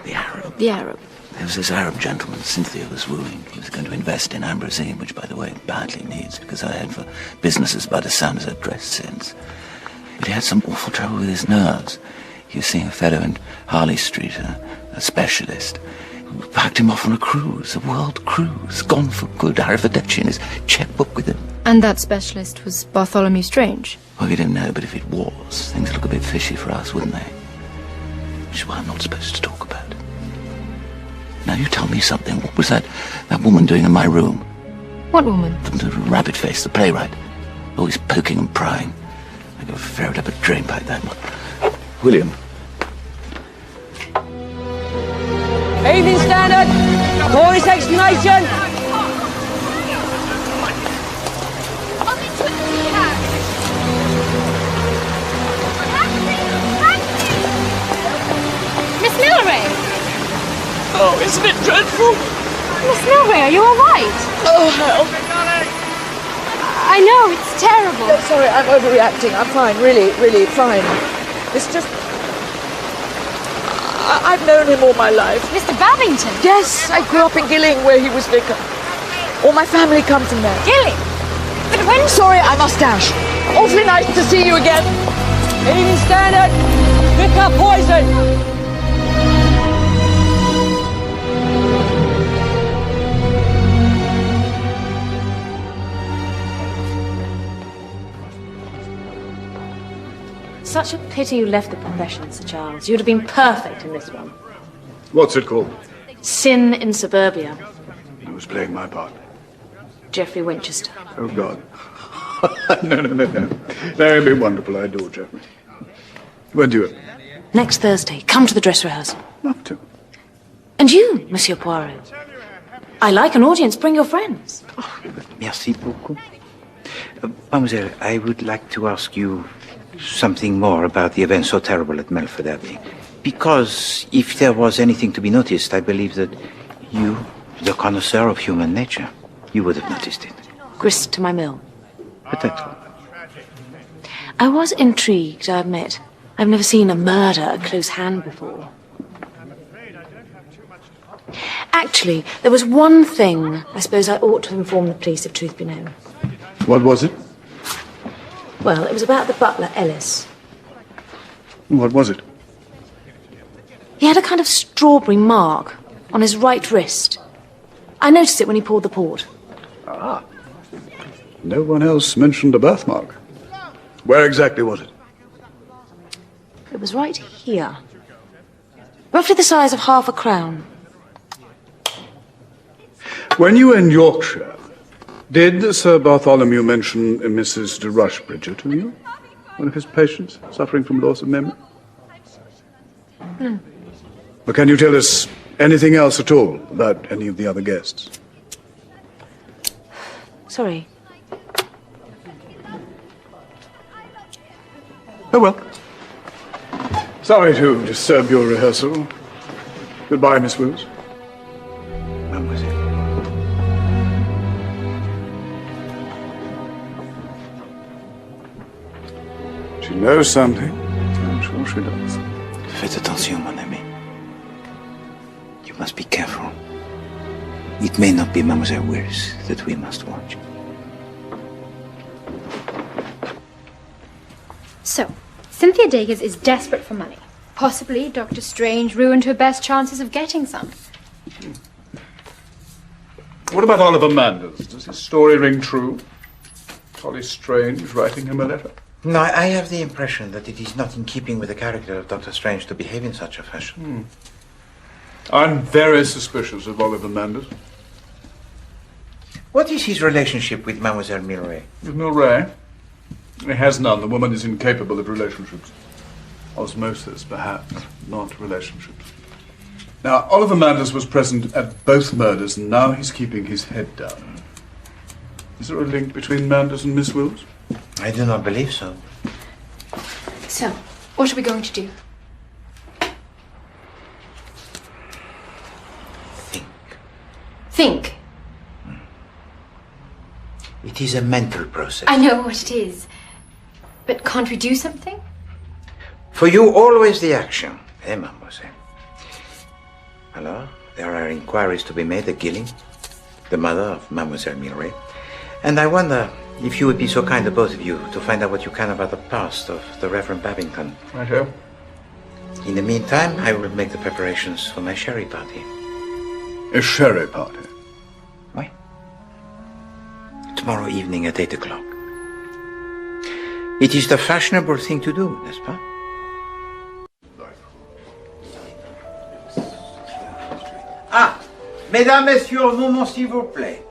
The Arab. The Arab. There was this Arab gentleman Cynthia was wooing. He was going to invest in Ambrosine, which, by the way, badly needs, because I heard for businesses by the sound of her dress sense. But he had some awful trouble with his nerves. He was seeing a fellow in Harley Street, a specialist, who packed him off on a cruise, a world cruise, gone for good, arrivederci in his checkbook with him. And that specialist was Bartholomew Strange? Well, we don't know, but if it was, things look a bit fishy for us, wouldn't they? Which is why I'm not supposed to talk about it. Now, you tell me something. What was that woman doing in my room? What woman? The rabbit face, the playwright. Always poking and prying. I could ferret up a drain pipe, that one. William. Evening Standard! Chorus explanation! Miss Milray! Oh, isn't it dreadful? Miss Milray, are you all right? Oh, hell. I know, it's terrible. No, sorry, I'm overreacting. I'm fine, really, really fine. It's just... I've known him all my life. Mr. Babington? Yes, I grew up in Gilling, where he was vicar. All my family come from there. Gilling? But when... Sorry, I must dash. Awfully nice to see you again. Evening Standard! Vicar poison! Such a pity you left the profession, Sir Charles. You'd have been perfect in this one. What's it called? Sin in Suburbia. Who's playing my part? Geoffrey Winchester. Oh, God. No. That would be wonderful. I adore Geoffrey. When do you... Next Thursday. Come to the dress rehearsal. Love to. And you, Monsieur Poirot. I like an audience. Bring your friends. Merci beaucoup. Mademoiselle, I would like to ask you something more about the event so terrible at Melford Abbey. Because if there was anything to be noticed, I believe that you, the connoisseur of human nature, you would have noticed it. Grist to my mill. Peut-être. I was intrigued, I admit. I've never seen a murder at close hand before. Actually, there was one thing I suppose I ought to inform the police if truth be known. What was it? Well, it was about the butler, Ellis. What was it? He had a kind of strawberry mark on his right wrist. I noticed it when he poured the port. Ah. No one else mentioned a birthmark. Where exactly was it? It was right here. Roughly the size of half a crown. When you were in Yorkshire, did Sir Bartholomew mention Mrs. de Rushbridger to you? One of his patients suffering from loss of memory? No. Or can you tell us anything else at all about any of the other guests? Sorry. Oh, well. Sorry to disturb your rehearsal. Goodbye, Miss Wills. Mademoiselle. She knows something. I'm sure she does. Faites attention, mon ami. You must be careful. It may not be Mademoiselle Wills that we must watch. So, Cynthia Dacres is desperate for money. Possibly Dr. Strange ruined her best chances of getting some. What about Oliver Manders? Does his story ring true? Holly Strange writing him a letter? No, I have the impression that it is not in keeping with the character of Dr. Strange to behave in such a fashion. I'm very suspicious of Oliver Manders. What is his relationship with Mademoiselle Milray? With Milray? He has none. The woman is incapable of relationships. Osmosis, perhaps, not relationships. Now, Oliver Manders was present at both murders, and now he's keeping his head down. Is there a link between Manders and Miss Wills? I do not believe so. So, what are we going to do? Think. It is a mental process. I know what it is. But can't we do something? For you, always the action, eh, mademoiselle? Alors, there are inquiries to be made at Gilling, the mother of Mademoiselle Milray, and I wonder if you would be so kind, the both of you, to find out what you can about the past of the Reverend Babington. Right here. In the meantime, I will make the preparations for my sherry party. A sherry party? Oui. Tomorrow evening at 8 o'clock. It is the fashionable thing to do, n'est-ce pas? Ah, mesdames, messieurs, un moment, s'il vous plaît.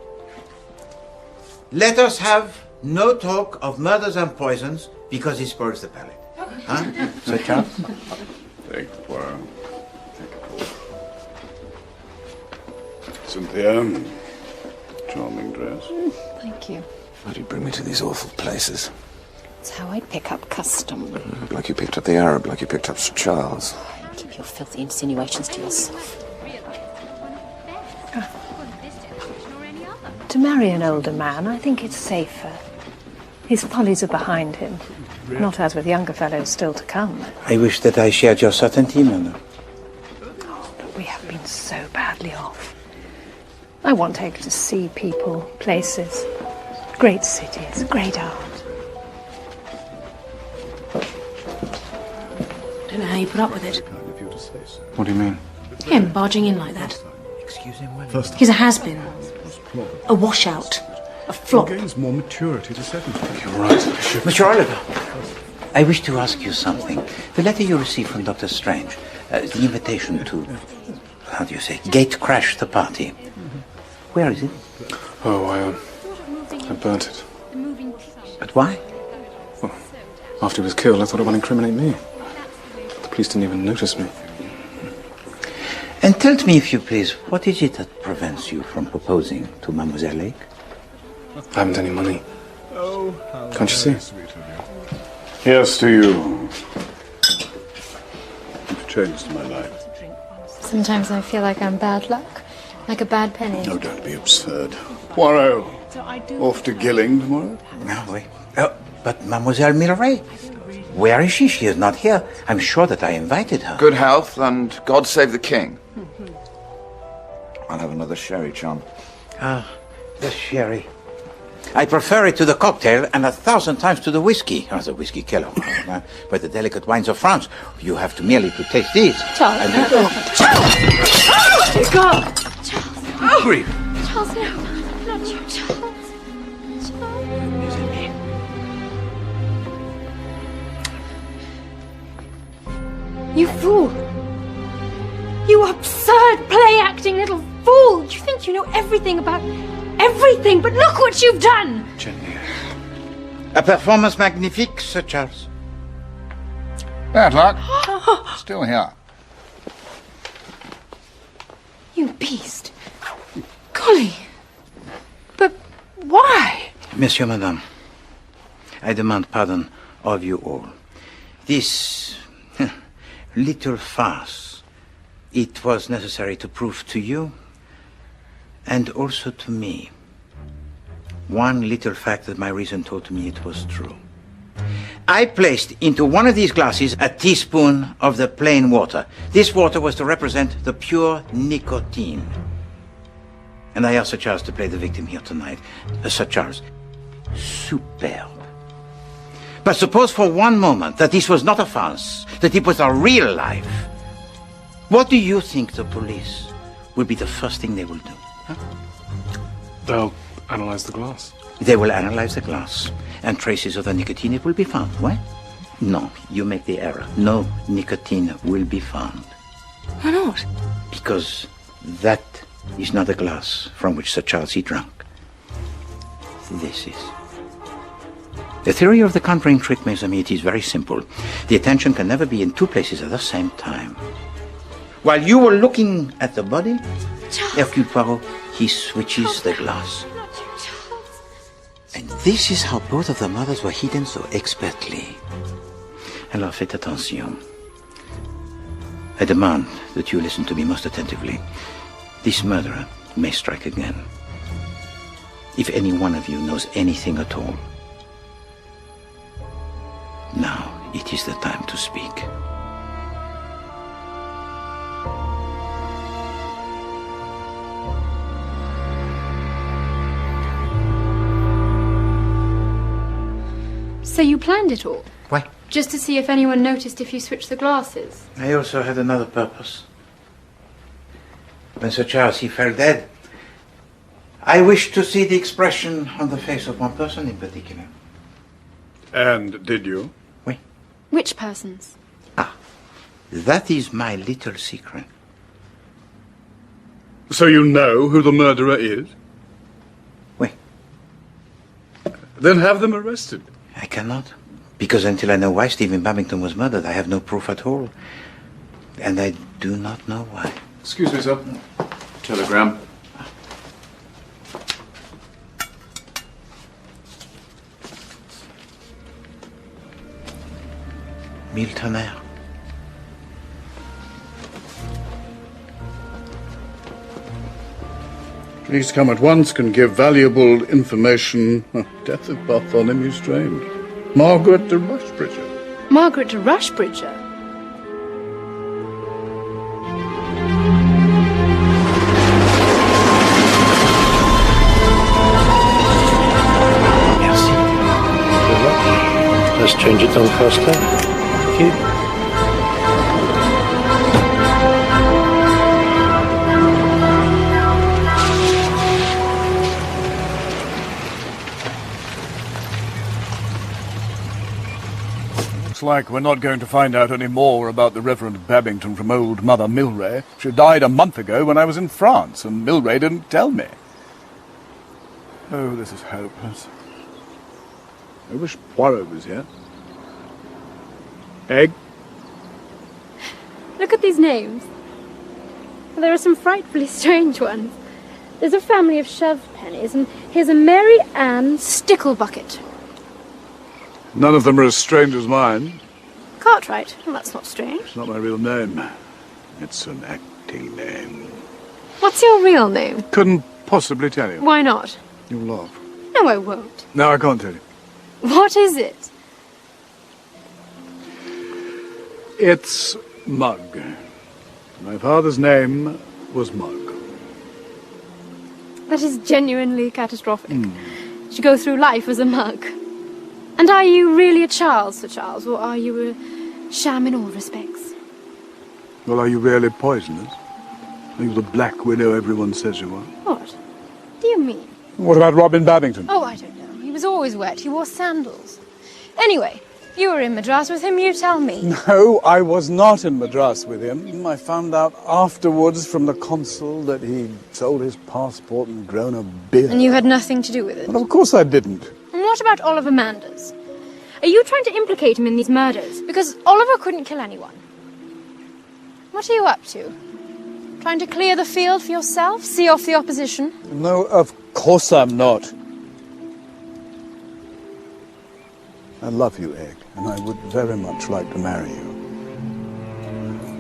Let us have no talk of murders and poisons because it spoils the palate. Huh? Sir Charles? Take Poirot. Cynthia, charming dress. Thank you. Why do you bring me to these awful places? It's how I pick up custom. Like you picked up the Arab, like you picked up Sir Charles. Keep your filthy insinuations to yourself. To marry an older man, I think it's safer. His follies are behind him, not as with younger fellows still to come. I wish that I shared your certainty, madam. But we have been so badly off. I want to take her to see people, places, great cities, great art. I don't know how you put up with it. What do you mean? Him barging in like that. Excuse him, He's a has-been. A washout. A flop. He gains more maturity to 70. You're right. Mr. Oliver, I wish to ask you something. The letter you received from Dr. Strange, the invitation to, how do you say, gate crash the party. Where is it? Oh, I burnt it. But why? Well, after he was killed, I thought it might incriminate me. The police didn't even notice me. And tell me, if you please, what is it that prevents you from proposing to Mademoiselle Lake? I haven't any money. Can't you see? Yes, to you. You've changed my life. Sometimes I feel like I'm bad luck, like a bad penny. No, don't be absurd. Poirot, off to Gilling tomorrow? No, wait. But Mademoiselle Milray, where is she? She is not here. I'm sure that I invited her. Good health and God save the king. I'll have another sherry, John. Ah, the sherry. I prefer it to the cocktail and 1,000 times to the whiskey. Or the whiskey killer. But the delicate wines of France, you have to merely to taste these. Charles! Charles! God! Charles! Grief. Charles, no. Not you, Charles. You fool! You absurd play-acting little fool! You think you know everything about everything, but look what you've done! Gently. A performance magnifique, Sir Charles. Bad luck. Still here. You beast. Golly. But why? Monsieur, Madame, I demand pardon of you all. This little farce, it was necessary to prove to you and also to me one little fact that my reason told me it was true. I placed into one of these glasses a teaspoon of the plain water. This water was to represent the pure nicotine. And I asked Sir Charles to play the victim here tonight. Sir Charles, superb. But suppose for one moment that this was not a farce, that it was a real life. What do you think the police will be the first thing they will do? Huh? They'll analyze the glass. They will analyze the glass, and traces of the nicotine it will be found. What? No, you make the error. No nicotine will be found. Why not? Because that is not the glass from which Sir Charles he drank. This is. The theory of the conjuring trick, mes amis, it is very simple. The attention can never be in two places at the same time. While you were looking at the body, Hercule Poirot, he switches the glass. And this is how both of the murders were hidden so expertly. Alors faites attention. I demand that you listen to me most attentively. This murderer may strike again. If any one of you knows anything at all, now it is the time to speak. So you planned it all? Why? Just to see if anyone noticed if you switched the glasses? I also had another purpose. When Sir Charles he fell dead, I wished to see the expression on the face of one person in particular. And did you? Oui. Which persons? That is my little secret. So you know who the murderer is? Oui. Then have them arrested. I cannot. Because until I know why Stephen Babington was murdered, I have no proof at all. And I do not know why. Excuse me, sir. Telegram. Mille tonnerres. Please come at once, can give valuable information. Death of Bartholomew Strange. Margaret de Rushbridger. Margaret de Rushbridger? Merci. Very much. Let's change it on faster. Thank you. Looks like we're not going to find out any more about the Reverend Babington from old Mother Milray. She died a month ago when I was in France, and Milray didn't tell me. Oh, this is hopeless. I wish Poirot was here. Egg? Look at these names. There are some frightfully strange ones. There's a family of shove pennies, and here's a Mary Ann Sticklebucket. None of them are as strange as mine. Cartwright? Well, that's not strange. It's not my real name. It's an acting name. What's your real name? Couldn't possibly tell you. Why not? You'll laugh. No, I won't. No, I can't tell you. What is it? It's Mug. My father's name was Mug. That is genuinely catastrophic. To go through life as a mug. And are you really a Charles, Sir Charles, or are you a sham in all respects? Well, are you really poisonous? Are you the Black Widow everyone says you are? What do you mean? What about Robin Babington? Oh, I don't know. He was always wet. He wore sandals. Anyway, You were in Madras with him, you tell me. No, I was not in Madras with him. I found out afterwards from the consul that he'd sold his passport and grown a beard. And you had nothing to do with it? Well, of course I didn't. And what about Oliver Manders? Are you trying to implicate him in these murders? Because Oliver couldn't kill anyone. What are you up to? Trying to clear the field for yourself? See off the opposition? No, of course I'm not. I love you, Egg, and I would very much like to marry you.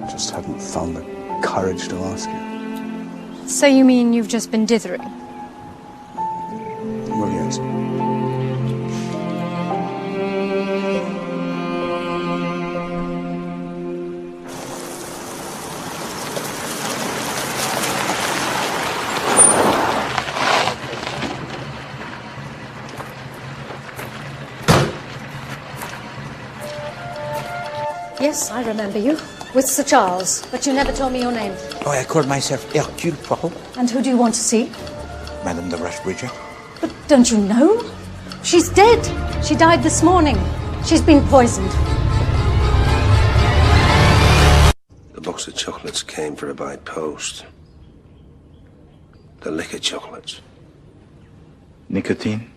I just haven't found the courage to ask you. So you mean you've just been dithering? Well, yes. Yes, I remember you. With Sir Charles, but you never told me your name. Oh, I call myself Hercule Poirot. And who do you want to see? Madame de Rushbridger. But don't you know? She's dead. She died this morning. She's been poisoned. The box of chocolates came for her by post. The liquor chocolates. Nicotine?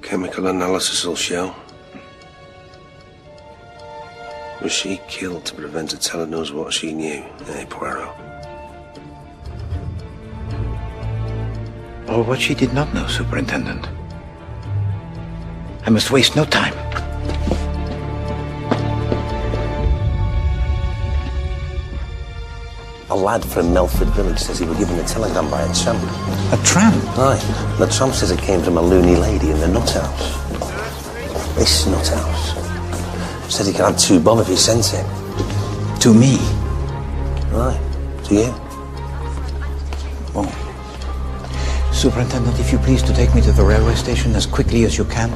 Chemical analysis will show. Was she killed to prevent her telling us what she knew, Poirot? Or what she did not know, Superintendent. I must waste no time. A lad from Melford Village says he was given a telegram by a tramp. A tramp? Aye. The tramp says it came from a loony lady in the nut house. This nut house. Said he could have 2 bob if he sent it. To me? Aye. To you. Oh. Superintendent, if you please to take me to the railway station as quickly as you can.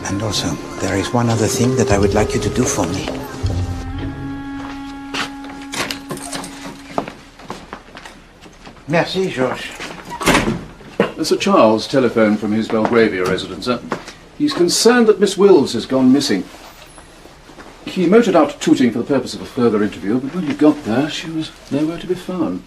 And also, there is one other thing that I would like you to do for me. Merci, Georges. Sir Charles telephoned from his Belgravia residence. He's concerned that Miss Wills has gone missing. He motored out to Tooting for the purpose of a further interview, but when he got there, she was nowhere to be found.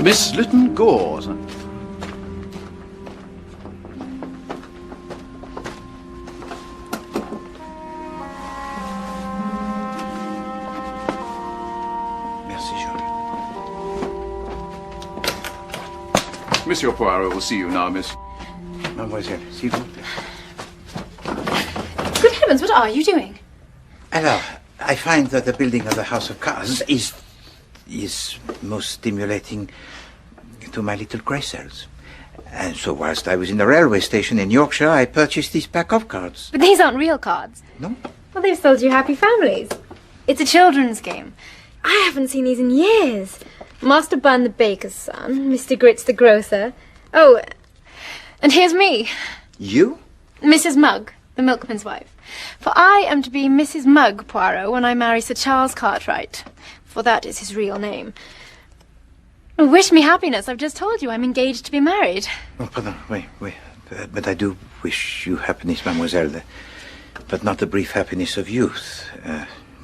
Miss Lytton Gore. Merci, Georges. Monsieur Poirot will see you now, miss. Mademoiselle, s'il vous plaît. Good heavens, what are you doing? Alors, I find that the building of the House of Cards is most stimulating to my little grey cells. And so whilst I was in the railway station in Yorkshire, I purchased this pack of cards. But these aren't real cards. No? Well, they've sold you happy families. It's a children's game. I haven't seen these in years. Master Bun the baker's son, Mr. Grits the grocer. Oh, and here's me. You? Mrs. Mugg, the milkman's wife. For I am to be Mrs. Mugg, Poirot, when I marry Sir Charles Cartwright. For that is his real name. Wish me happiness. I've just told you I'm engaged to be married. Oh, pardon, wait. But I do wish you happiness, mademoiselle. But not the brief happiness of youth.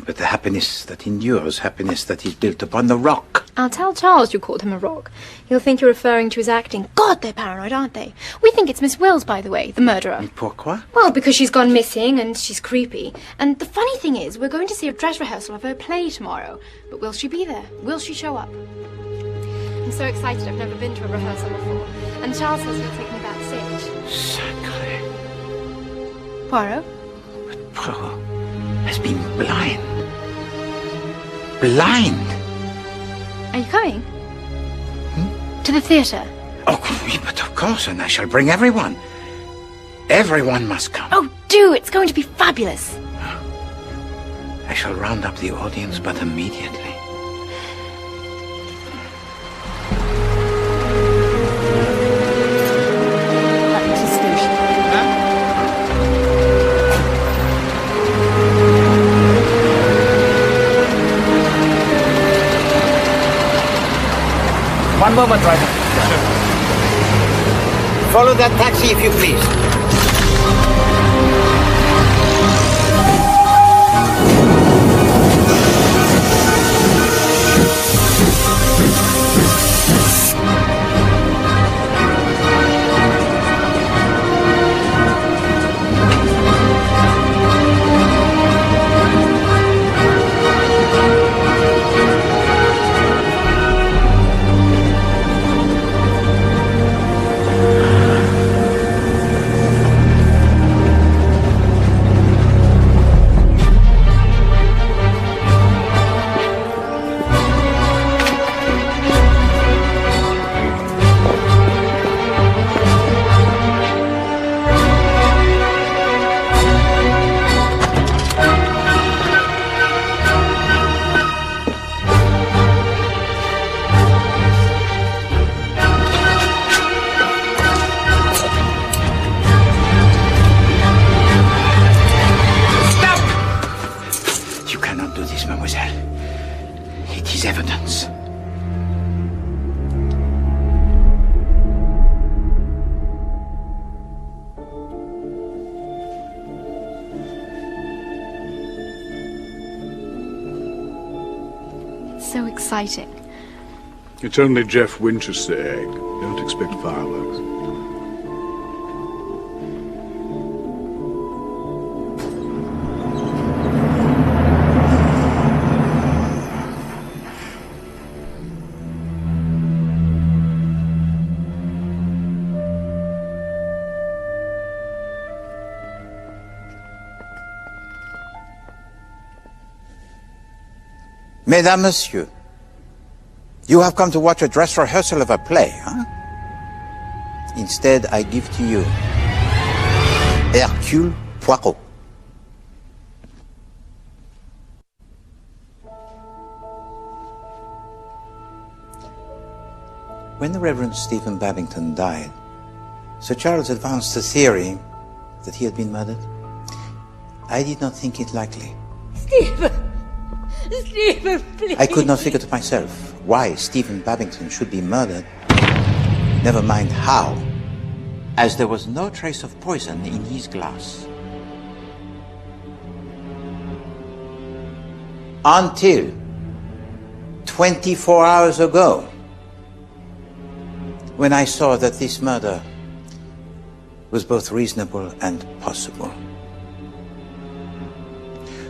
But the happiness that endures, happiness that is built upon the rock. I'll tell Charles you called him a rock. He'll think you're referring to his acting. God, they're paranoid, aren't they? We think it's Miss Wills, by the way, the murderer. Et pourquoi? Well, because she's gone missing and she's creepy. And the funny thing is, we're going to see a dress rehearsal of her play tomorrow. But will she be there? Will she show up? I'm so excited. I've never been to a rehearsal before. And Charles says he'll take me backstage. Sacré. Poirot? Poirot. has been blind. Blind! Are you coming? To the theatre? Oh, but of course, and I shall bring everyone. Everyone must come. Oh, do! It's going to be fabulous. I shall round up the audience, but immediately. One moment, driver. Follow that taxi if you please. Evidence. So exciting. It's only Jeff Winchester egg. Don't expect fireworks. Mesdames, Messieurs, you have come to watch a dress rehearsal of a play, huh? Instead, I give to you Hercule Poirot. When the Reverend Stephen Babington died, Sir Charles advanced the theory that he had been murdered. I did not think it likely. Stephen! Stephen, please! I could not figure to myself why Stephen Babington should be murdered, never mind how, as there was no trace of poison in his glass. Until 24 hours ago, when I saw that this murder was both reasonable and possible.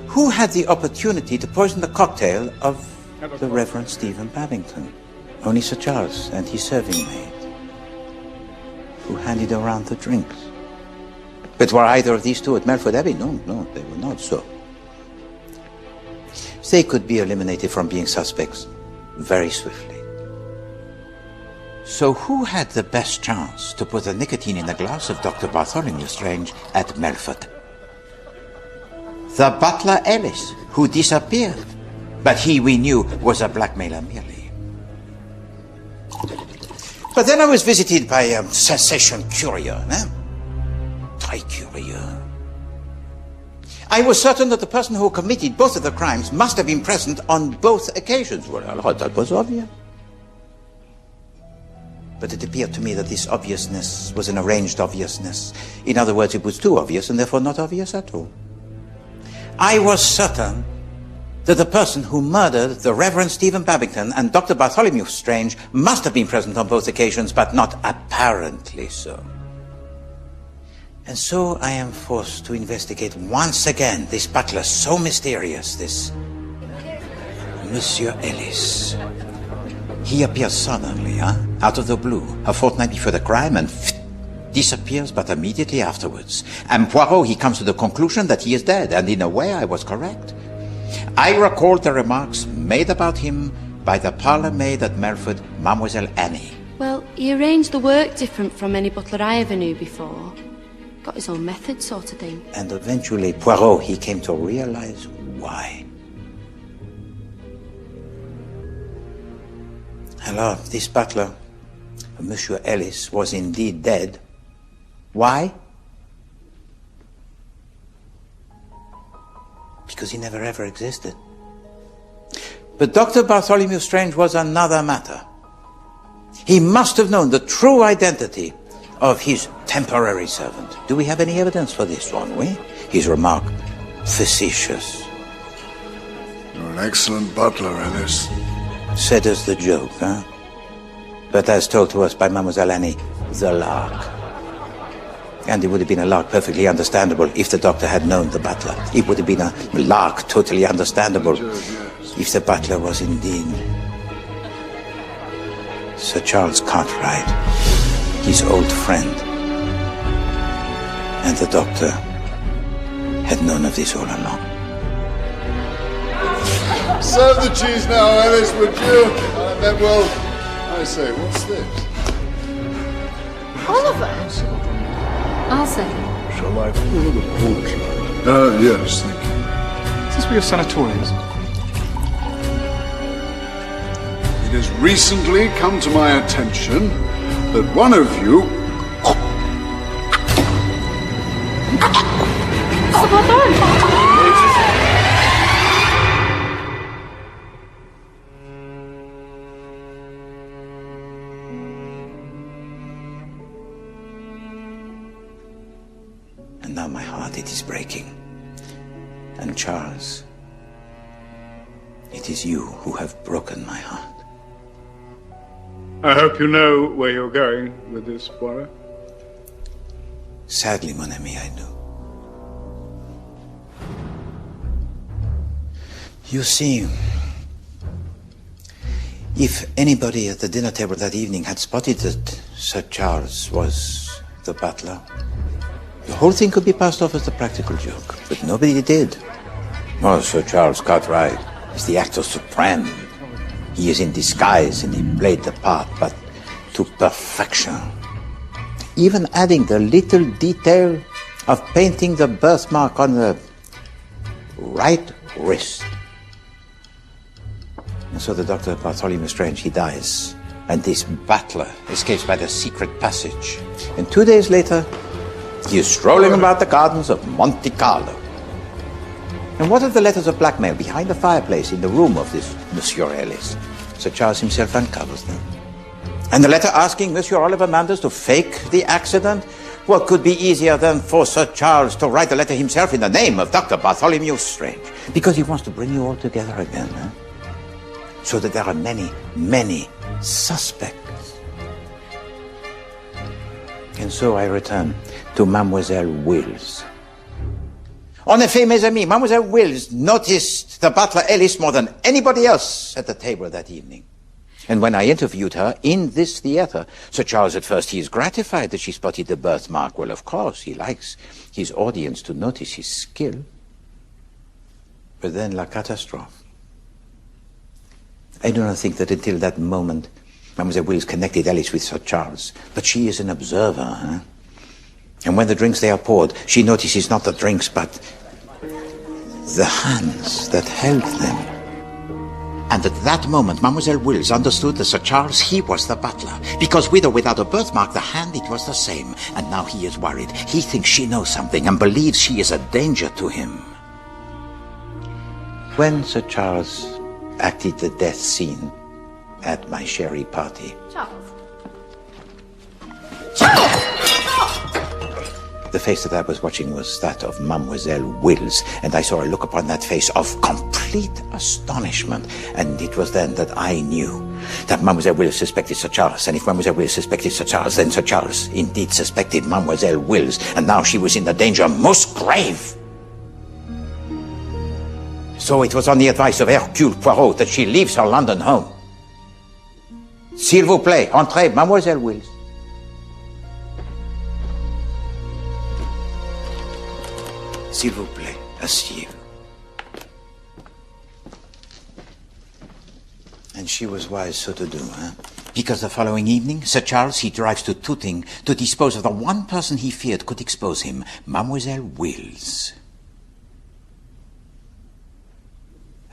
Who had the opportunity to poison the cocktail of the Reverend Stephen Babington? Only Sir Charles and his serving maid, who handed around the drinks. But were either of these two at Melford Abbey? No, they were not so. They could be eliminated from being suspects very swiftly. So who had the best chance to put the nicotine in the glass of Dr. Bartholomew Strange at Melford? The butler Ellis, who disappeared. But he, we knew, was a blackmailer merely. But then I was visited by a sensation curieux, Très curieux. I was certain that the person who committed both of the crimes must have been present on both occasions. Well, that was obvious. But it appeared to me that this obviousness was an arranged obviousness. In other words, it was too obvious and therefore not obvious at all. I was certain that the person who murdered the Reverend Stephen Babington and Dr. Bartholomew Strange must have been present on both occasions, but not apparently so. And so I am forced to investigate once again this butler so mysterious, this Monsieur Ellis. He appeared suddenly, out of the blue, a fortnight before the crime, and disappears but immediately afterwards. And Poirot, he comes to the conclusion that he is dead, and in a way I was correct. I recalled the remarks made about him by the parlour maid at Melford, Mademoiselle Annie. Well, he arranged the work different from any butler I ever knew before. Got his own method, sort of thing. And eventually Poirot, he came to realize why. Alors, this butler, Monsieur Ellis, was indeed dead. Why? Because he never ever existed. But Dr. Bartholomew Strange was another matter. He must have known the true identity of his temporary servant. Do we have any evidence for this one, we? His remark, facetious. You're an excellent butler, Ellis. Said as the joke, huh? But as told to us by Mademoiselle Annie, the lark. And it would have been a lark perfectly understandable if the doctor had known the butler. It would have been a lark totally understandable if the butler was indeed Sir Charles Cartwright, his old friend. And the doctor had known of this all along. Serve the cheese now, Ellis, would you? And then I say, what's this? Oliver! I'll say. Shall I fill the portrait? Yes, thank you. Is this where your sanatorium is? It has recently come to my attention that one of you... And now my heart, it is breaking. And Charles, it is you who have broken my heart. I hope you know where you're going with this, Poirot. Sadly, mon ami, I do. You see, if anybody at the dinner table that evening had spotted that Sir Charles was the butler, the whole thing could be passed off as a practical joke, but nobody did. Oh, Sir Charles Cartwright is the actor supreme. He is in disguise and he played the part, but to perfection. Even adding the little detail of painting the birthmark on the right wrist. And so the Dr. Bartholomew Strange, he dies, and this butler escapes by the secret passage. And 2 days later, he is strolling about the gardens of Monte Carlo. And what are the letters of blackmail behind the fireplace in the room of this Monsieur Ellis? Sir Charles himself uncovers them. And the letter asking Monsieur Oliver Manders to fake the accident? What could be easier than for Sir Charles to write the letter himself in the name of Dr. Bartholomew Strange? Because he wants to bring you all together again, huh? So that there are many, many suspects. And so I return to Mademoiselle Wills. En effet, mes amis, Mademoiselle Wills noticed the butler Ellis more than anybody else at the table that evening. And when I interviewed her in this theatre, Sir Charles at first, he is gratified that she spotted the birthmark. Well, of course, he likes his audience to notice his skill. But then la catastrophe. I do not think that until that moment Mademoiselle Wills connected Ellis with Sir Charles. But she is an observer, huh? And when the drinks they are poured, she notices not the drinks, but the hands that held them. And at that moment, Mademoiselle Wills understood that Sir Charles, he was the butler. Because with or without a birthmark, the hand, it was the same. And now he is worried. He thinks she knows something and believes she is a danger to him. When Sir Charles acted the death scene at my sherry party... Charles. The face that I was watching was that of Mademoiselle Wills, and I saw a look upon that face of complete astonishment. And it was then that I knew that Mademoiselle Wills suspected Sir Charles, and if Mademoiselle Wills suspected Sir Charles, then Sir Charles indeed suspected Mademoiselle Wills, and now she was in the danger most grave. So it was on the advice of Hercule Poirot that she leaves her London home. S'il vous plaît, entrez, Mademoiselle Wills. S'il vous plaît, asseyez-vous. And she was wise so to do, huh? Because the following evening, Sir Charles, he drives to Tooting to dispose of the one person he feared could expose him, Mademoiselle Wills.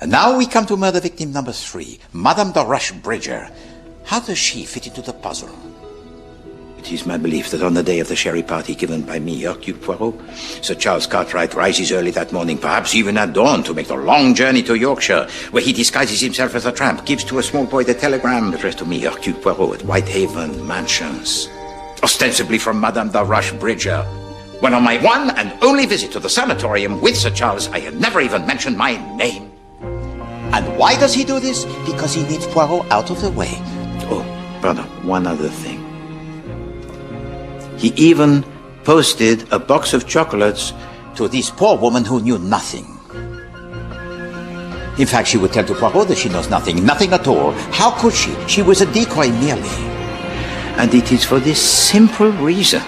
And now we come to murder victim number 3, Madame de Rushbridger. How does she fit into the puzzle? It is my belief that on the day of the sherry party given by me, Hercule Poirot, Sir Charles Cartwright rises early that morning, perhaps even at dawn, to make the long journey to Yorkshire, where he disguises himself as a tramp, gives to a small boy the telegram addressed to me, Hercule Poirot, at Whitehaven Mansions, ostensibly from Madame de Rushbridger. When on my one and only visit to the sanatorium with Sir Charles, I had never even mentioned my name. And why does he do this? Because he needs Poirot out of the way. Oh, brother, one other thing. He even posted a box of chocolates to this poor woman who knew nothing. In fact, she would tell to Poirot that she knows nothing, nothing at all. How could she? She was a decoy merely. And it is for this simple reason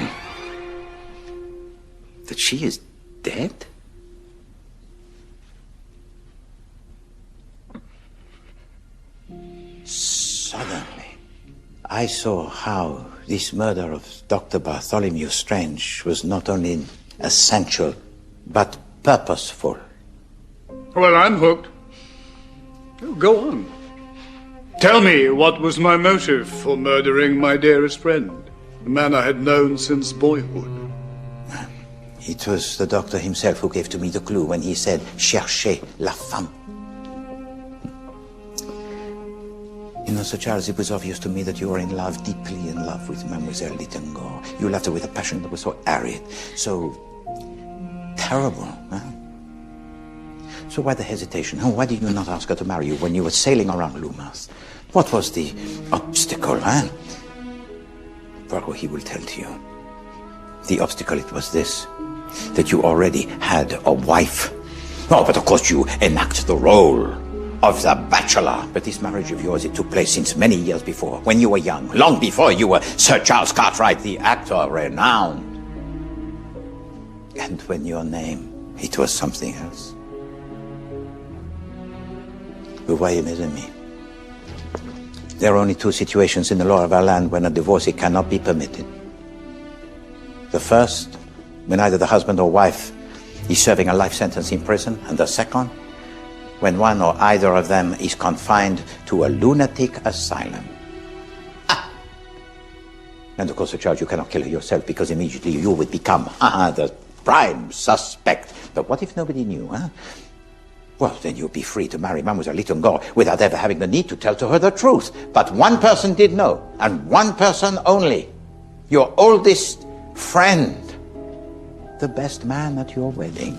that she is dead? Suddenly, I saw how this murder of Dr. Bartholomew Strange was not only essential, but purposeful. Well, I'm hooked. Oh, go on. Tell me, what was my motive for murdering my dearest friend, the man I had known since boyhood? It was the doctor himself who gave to me the clue when he said, "Cherchez la femme." You know, Sir Charles, it was obvious to me that you were in love, deeply in love with Mademoiselle Littengore. You loved her with a passion that was so arid, so terrible. Huh? So why the hesitation? Huh? Why did you not ask her to marry you when you were sailing around Loomis? What was the obstacle, huh? Poirot, he will tell to you. The obstacle, it was this, that you already had a wife. Oh, but of course you enact the role of the bachelor. But this marriage of yours, it took place since many years before, when you were young, long before you were Sir Charles Cartwright, the actor renowned. And when your name, it was something else. Vous voyez, mes amis, there are only 2 situations in the law of our land when a divorce it cannot be permitted. The first, when either the husband or wife is serving a life sentence in prison, and the second, when one or either of them is confined to a lunatic asylum. And of course, Sir Charles, you cannot kill her yourself, because immediately you would become the prime suspect. But what if nobody knew, huh? Well, then you'd be free to marry Mademoiselle Littengore without ever having the need to tell to her the truth. But one person did know, and one person only. Your oldest friend. The best man at your wedding.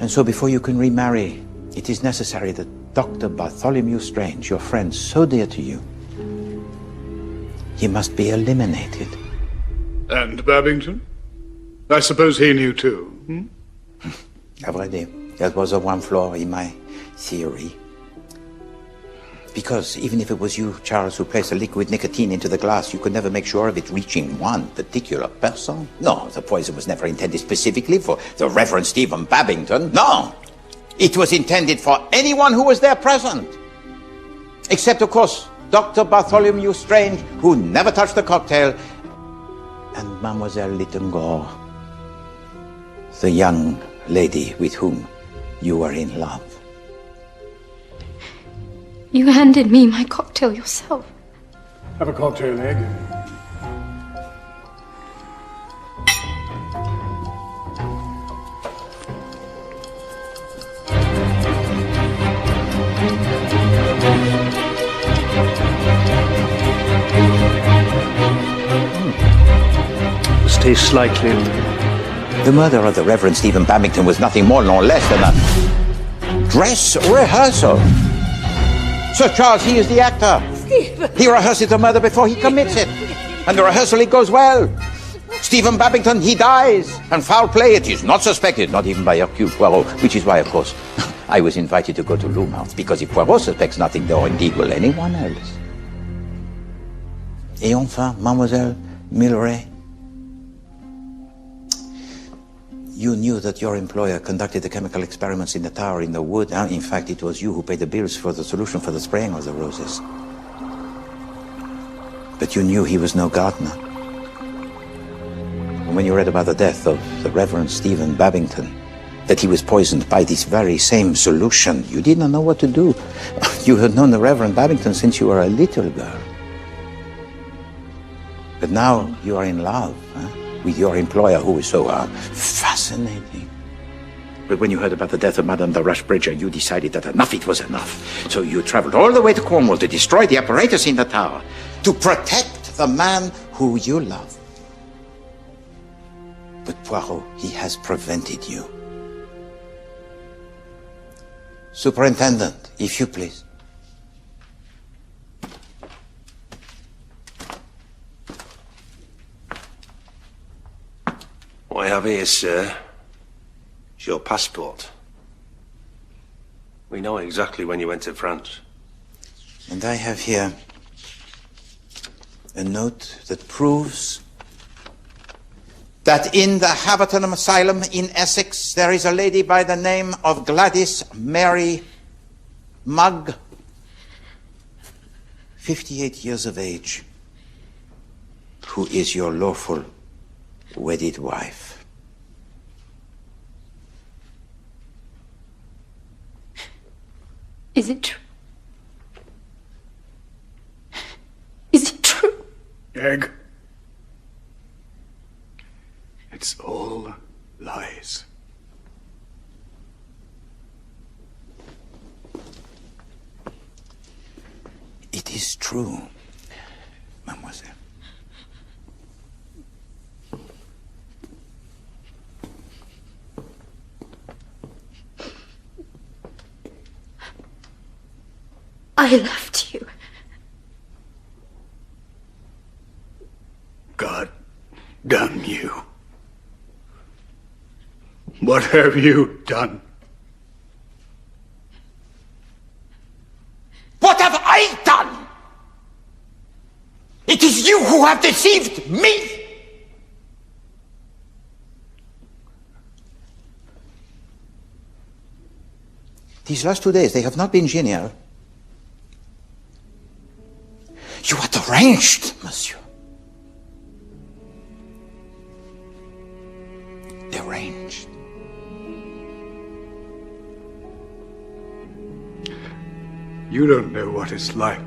And so before you can remarry, it is necessary that Dr. Bartholomew Strange, your friend so dear to you, he must be eliminated. And Babington? I suppose he knew too, À vrai dire, that was the one flaw in my theory. Because even if it was you, Charles, who placed the liquid nicotine into the glass, you could never make sure of it reaching one particular person. No, the poison was never intended specifically for the Reverend Stephen Babington. No! It was intended for anyone who was there present. Except, of course, Dr. Bartholomew Strange, who never touched the cocktail, and Mademoiselle Littengore, the young lady with whom you were in love. You handed me my cocktail yourself. Have a cocktail, egg. This tastes slightly. The murder of the Reverend Stephen Babington was nothing more nor less than a dress rehearsal. Sir Charles, he is the actor. Stephen! He rehearses the murder before he commits it. And the rehearsal, it goes well. Stephen Babington, he dies. And foul play, it is not suspected, not even by Hercule Poirot, which is why, of course, I was invited to go to Loomis, because if Poirot suspects nothing, nor indeed will anyone else. Et enfin, Mademoiselle Milleray, You knew that your employer conducted the chemical experiments in the tower in the wood. In fact, it was you who paid the bills for the solution for the spraying of the roses. But you knew he was no gardener. And when you read about the death of the Reverend Stephen Babington, that he was poisoned by this very same solution, you did not know what to do. You had known the Reverend Babington since you were a little girl. But now you are in love with your employer, who is so fascinating. But when you heard about the death of Madame de Rushbridger, you decided that it was enough. So you traveled all the way to Cornwall to destroy the apparatus in the tower, to protect the man who you love. But Poirot, he has prevented you. Superintendent, if you please. What I have here, sir, is your passport. We know exactly when you went to France. And I have here a note that proves that in the Haverton Asylum in Essex there is a lady by the name of Gladys Mary Mugg, 58 years of age, who is your lawful wedded wife. Is it true? Is it true? Egg. It's all lies. It is true, mademoiselle. I left you. God damn you. What have you done? What have I done? It is you who have deceived me. These last 2 days, they have not been genial. You are deranged, monsieur. Deranged. You don't know what it's like.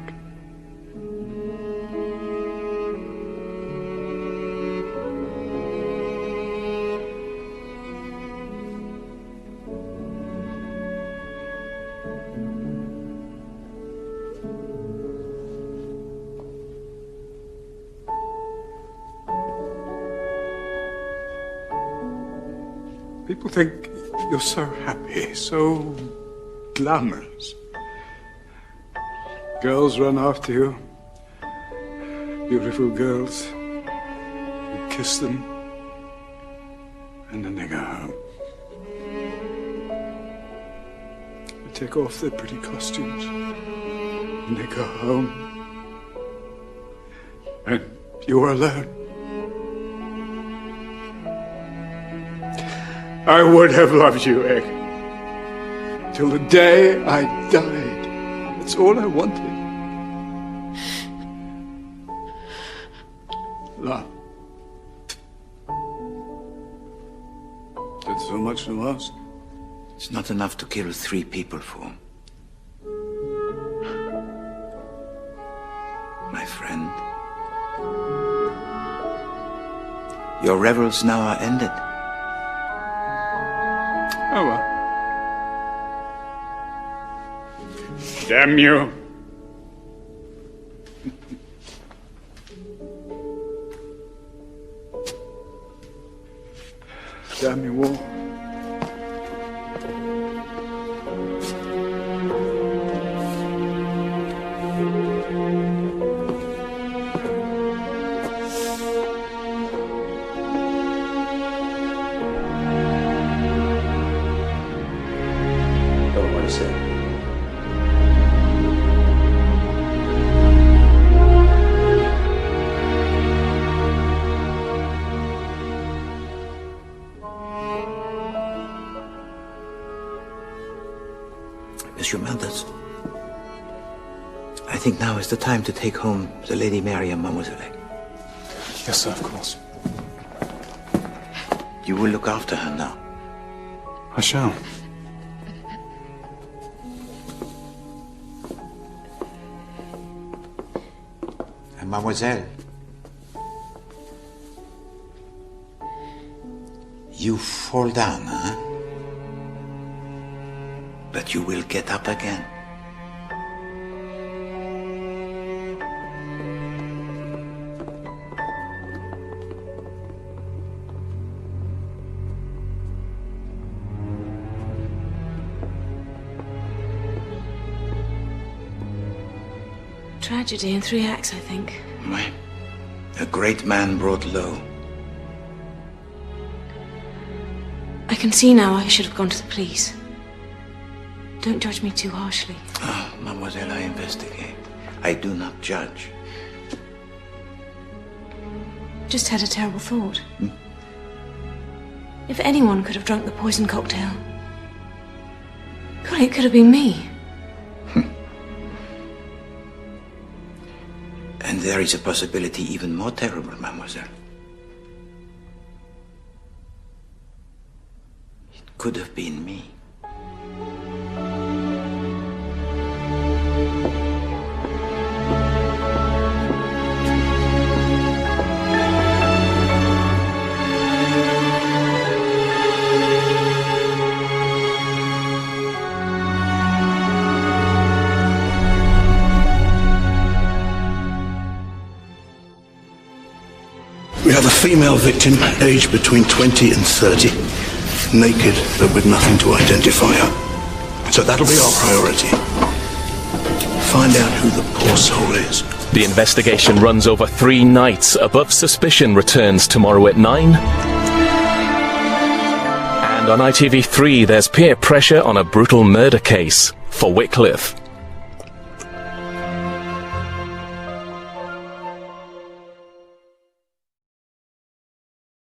People think you're so happy, so glamorous. Girls run after you. Beautiful girls. You kiss them. And then they go home. They take off their pretty costumes. And they go home. And you're alone. I would have loved you, Egg. Till the day I died. That's all I wanted. Love. That's so much to ask. It's not enough to kill 3 people for. My friend, your revels now are ended. Oh well. Damn you. Damn you all. Don't want to say. think now is the time to take home the Lady Mary and Mademoiselle. Yes, sir, of course. You will look after her now. I shall. And Mademoiselle, you fall down, huh? But you will get up again. Tragedy in 3 acts, I think. Right. A great man brought low. I can see now I should have gone to the police. Don't judge me too harshly. Ah, Mademoiselle, I investigate. I do not judge. Just had a terrible thought. If anyone could have drunk the poison cocktail, God, it could have been me. And there is a possibility even more terrible, Mademoiselle. It could have been me. We have a female victim, aged between 20 and 30, naked but with nothing to identify her. So that'll be our priority. Find out who the poor soul is. The investigation runs over 3 nights. Above Suspicion returns tomorrow at 9. And on ITV3, there's peer pressure on a brutal murder case for Wycliffe.